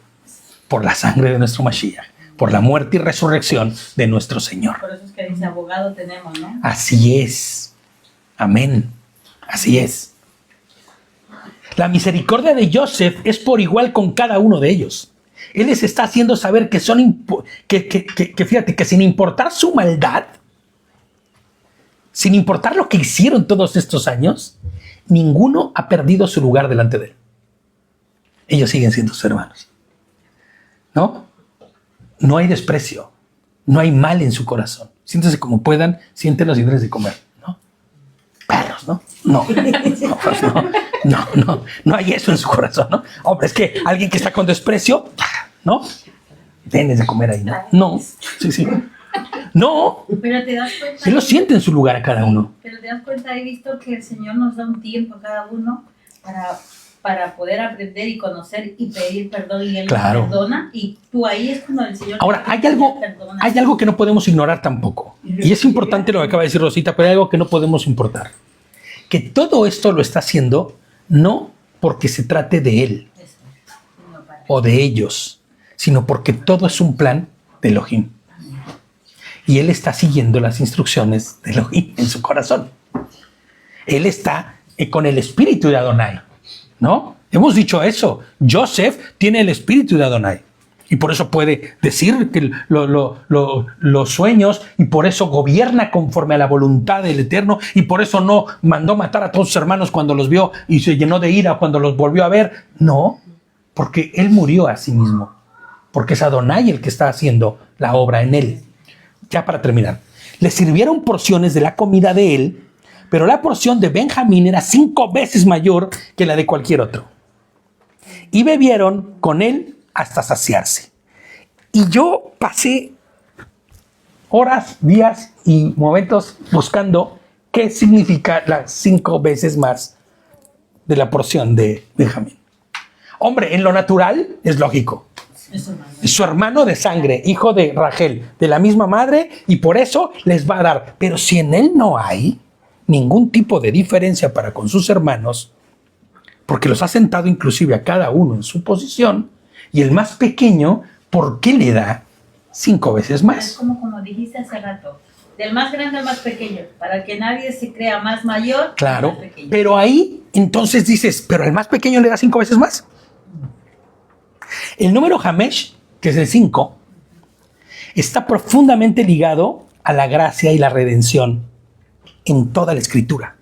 por la sangre de nuestro Mashiach, por la muerte y resurrección de nuestro Señor.
Por eso es que dice abogado tenemos, ¿no?
Así es. Amén. Así es. La misericordia de Joseph es por igual con cada uno de ellos. Él les está haciendo saber que son, fíjate, que sin importar su maldad, sin importar lo que hicieron todos estos años, ninguno ha perdido su lugar delante de él. Ellos siguen siendo sus hermanos. ¿No? No hay desprecio. No hay mal en su corazón. Siéntense como puedan, siéntenlos y denles de comer. ¿No? Perros, ¿no? No hay eso en su corazón, ¿no? Hombre, es que alguien que está con desprecio, ¿no? Denles de comer ahí, ¿no? No, sí. No,
Pero te das cuenta.
él lo siente en su lugar a cada uno.
Pero te das cuenta, he visto que el Señor nos da un tiempo a cada uno para poder aprender y conocer y pedir perdón, y Él
Claro.
nos perdona, y tú ahí es cuando el Señor
Ahora,
te
hay algo que no podemos ignorar tampoco. Y es importante lo que acaba de decir Rosita, pero hay algo que no podemos importar. Que todo esto lo está haciendo no porque se trate de él o de ellos, sino porque todo es un plan de Elohim. Y él está siguiendo las instrucciones de Elohim en su corazón. Él está con el espíritu de Adonai, ¿no? Hemos dicho eso. Joseph tiene el espíritu de Adonai. Y por eso puede decir que los sueños, y por eso gobierna conforme a la voluntad del Eterno, y por eso no mandó matar a todos sus hermanos cuando los vio y se llenó de ira cuando los volvió a ver. No, porque él murió a sí mismo. Porque es Adonai el que está haciendo la obra en él. Ya para terminar. Le sirvieron porciones de la comida de él, pero la porción de Benjamín era 5 veces mayor que la de cualquier otro. Y bebieron con él hasta saciarse. Y yo pasé horas, días y momentos buscando qué significa las 5 veces más de la porción de Benjamín. Hombre, en lo natural es lógico. Es su hermano de sangre, hijo de Rachel, de la misma madre, y por eso les va a dar. Pero si en él no hay ningún tipo de diferencia para con sus hermanos, porque los ha sentado inclusive a cada uno en su posición, y el más pequeño, ¿por qué le da 5 veces
Es
más?
como dijiste hace rato, del más grande al más pequeño, para que nadie se crea más mayor.
Claro,
Más pequeño.
pero ahí entonces dices, ¿pero al más pequeño le da 5 veces más? El número Hamesh, que es el 5, está profundamente ligado a la gracia y la redención en toda la Escritura.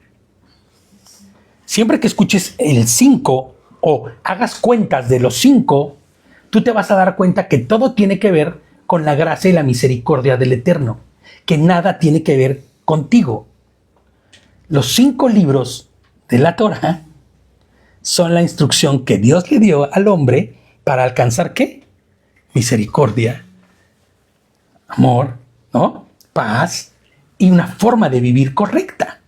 Siempre que escuches el 5 o hagas cuentas de los 5, tú te vas a dar cuenta que todo tiene que ver con la gracia y la misericordia del Eterno, que nada tiene que ver contigo. Los 5 libros de la Torah son la instrucción que Dios le dio al hombre para alcanzar ¿qué? misericordia, amor, ¿no? Paz y una forma de vivir correcta.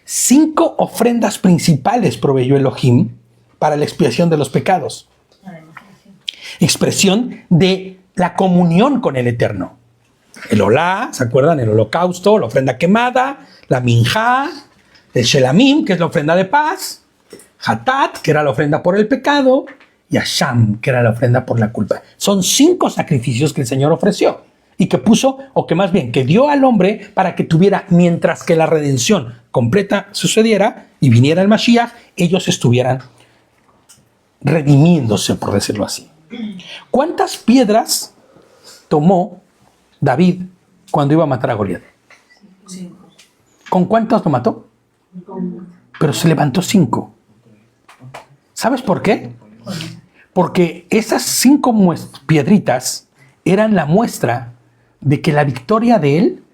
5 ofrendas principales proveyó Elohim para la expiación de los pecados. Expresión de la comunión con el Eterno. El olá, ¿se acuerdan? El holocausto, la ofrenda quemada, la minjá, el shelamim, que es la ofrenda de paz, hatat, que era la ofrenda por el pecado, y asham, que era la ofrenda por la culpa. Son 5 sacrificios que el Señor ofreció y que puso, o que más bien, que dio al hombre para que tuviera, mientras que la redención completa sucediera y viniera el Mashiach, ellos estuvieran redimiéndose, por decirlo así. ¿Cuántas piedras tomó David cuando iba a matar a Goliat?
5.
¿Con cuántas lo mató? Pero se levantó 5. ¿Sabes por qué? Porque esas 5 piedritas eran la muestra de que la victoria de él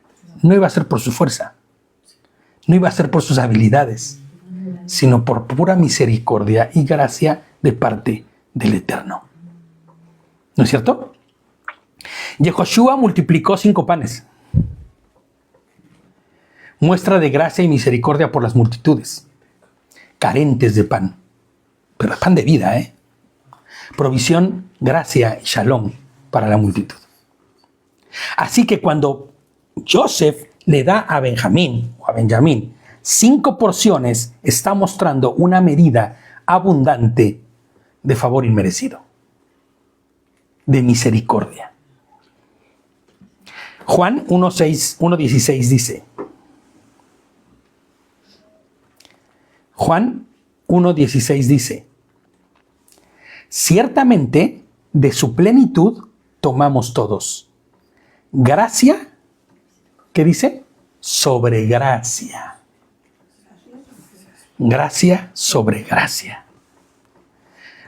no iba a ser por su fuerza, no iba a ser por sus habilidades, sino por pura misericordia y gracia de parte del Eterno. ¿No es cierto? Yehoshua multiplicó 5 panes. Muestra de gracia y misericordia por las multitudes, carentes de pan, pero pan de vida, Provisión, gracia y shalom para la multitud. Así que cuando Joseph le da a Benjamín 5 porciones, está mostrando una medida abundante de favor inmerecido, de misericordia. Juan 1:16 dice, Juan 1:16 dice, ciertamente de su plenitud tomamos todos. Gracia, ¿qué dice? Sobre gracia. Gracia sobre gracia.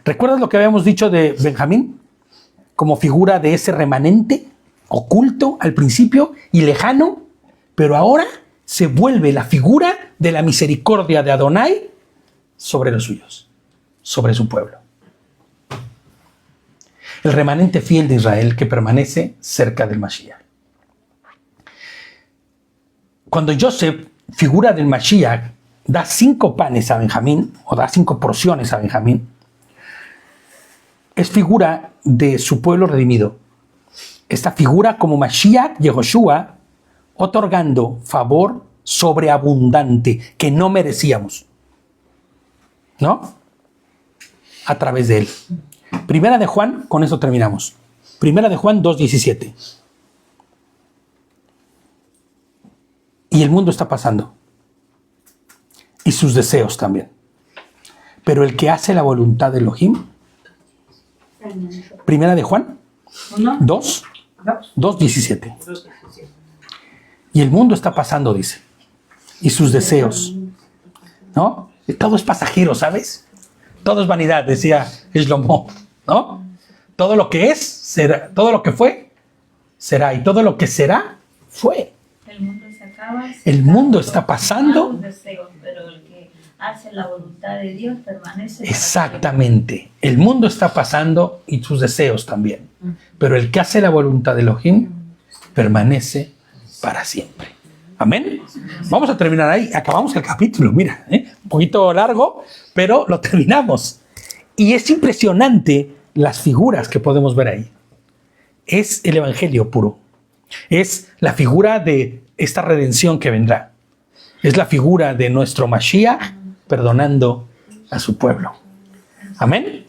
¿Recuerdas lo que habíamos dicho de Benjamín? Como figura de ese remanente oculto al principio y lejano, pero ahora se vuelve la figura de la misericordia de Adonai sobre los suyos, sobre su pueblo. El remanente fiel de Israel que permanece cerca del Mashiach. Cuando Joseph, figura del Mashiach, da 5 panes a Benjamín, o da 5 porciones a Benjamín, es figura de su pueblo redimido. Esta figura como Mashiach, Yehoshua, otorgando favor sobreabundante que no merecíamos, ¿no? A través de él. Primera de Juan, con eso terminamos. Primera de Juan 2:17. Y el mundo está pasando. Y sus deseos también. Pero el que hace la voluntad de Elohim. Primera de Juan 2:17. Y el mundo está pasando, dice. Y sus deseos. ¿No? Todo es pasajero, ¿sabes? Todo es vanidad, decía Shlomo, ¿no? Todo lo que es, será. Todo lo que fue, será. Y todo lo que será, fue.
El mundo se acaba.
El mundo está pasando.
Los deseos, pero el que hace la voluntad de Dios permanece.
Exactamente. El mundo está pasando y sus deseos también. Pero el que hace la voluntad de Elohim permanece para siempre. Amén. Vamos a terminar ahí. Acabamos el capítulo, mira, un poquito largo, pero lo terminamos. Y es impresionante las figuras que podemos ver ahí. Es el evangelio puro. Es la figura de esta redención que vendrá. Es la figura de nuestro Mashiach perdonando a su pueblo. Amén.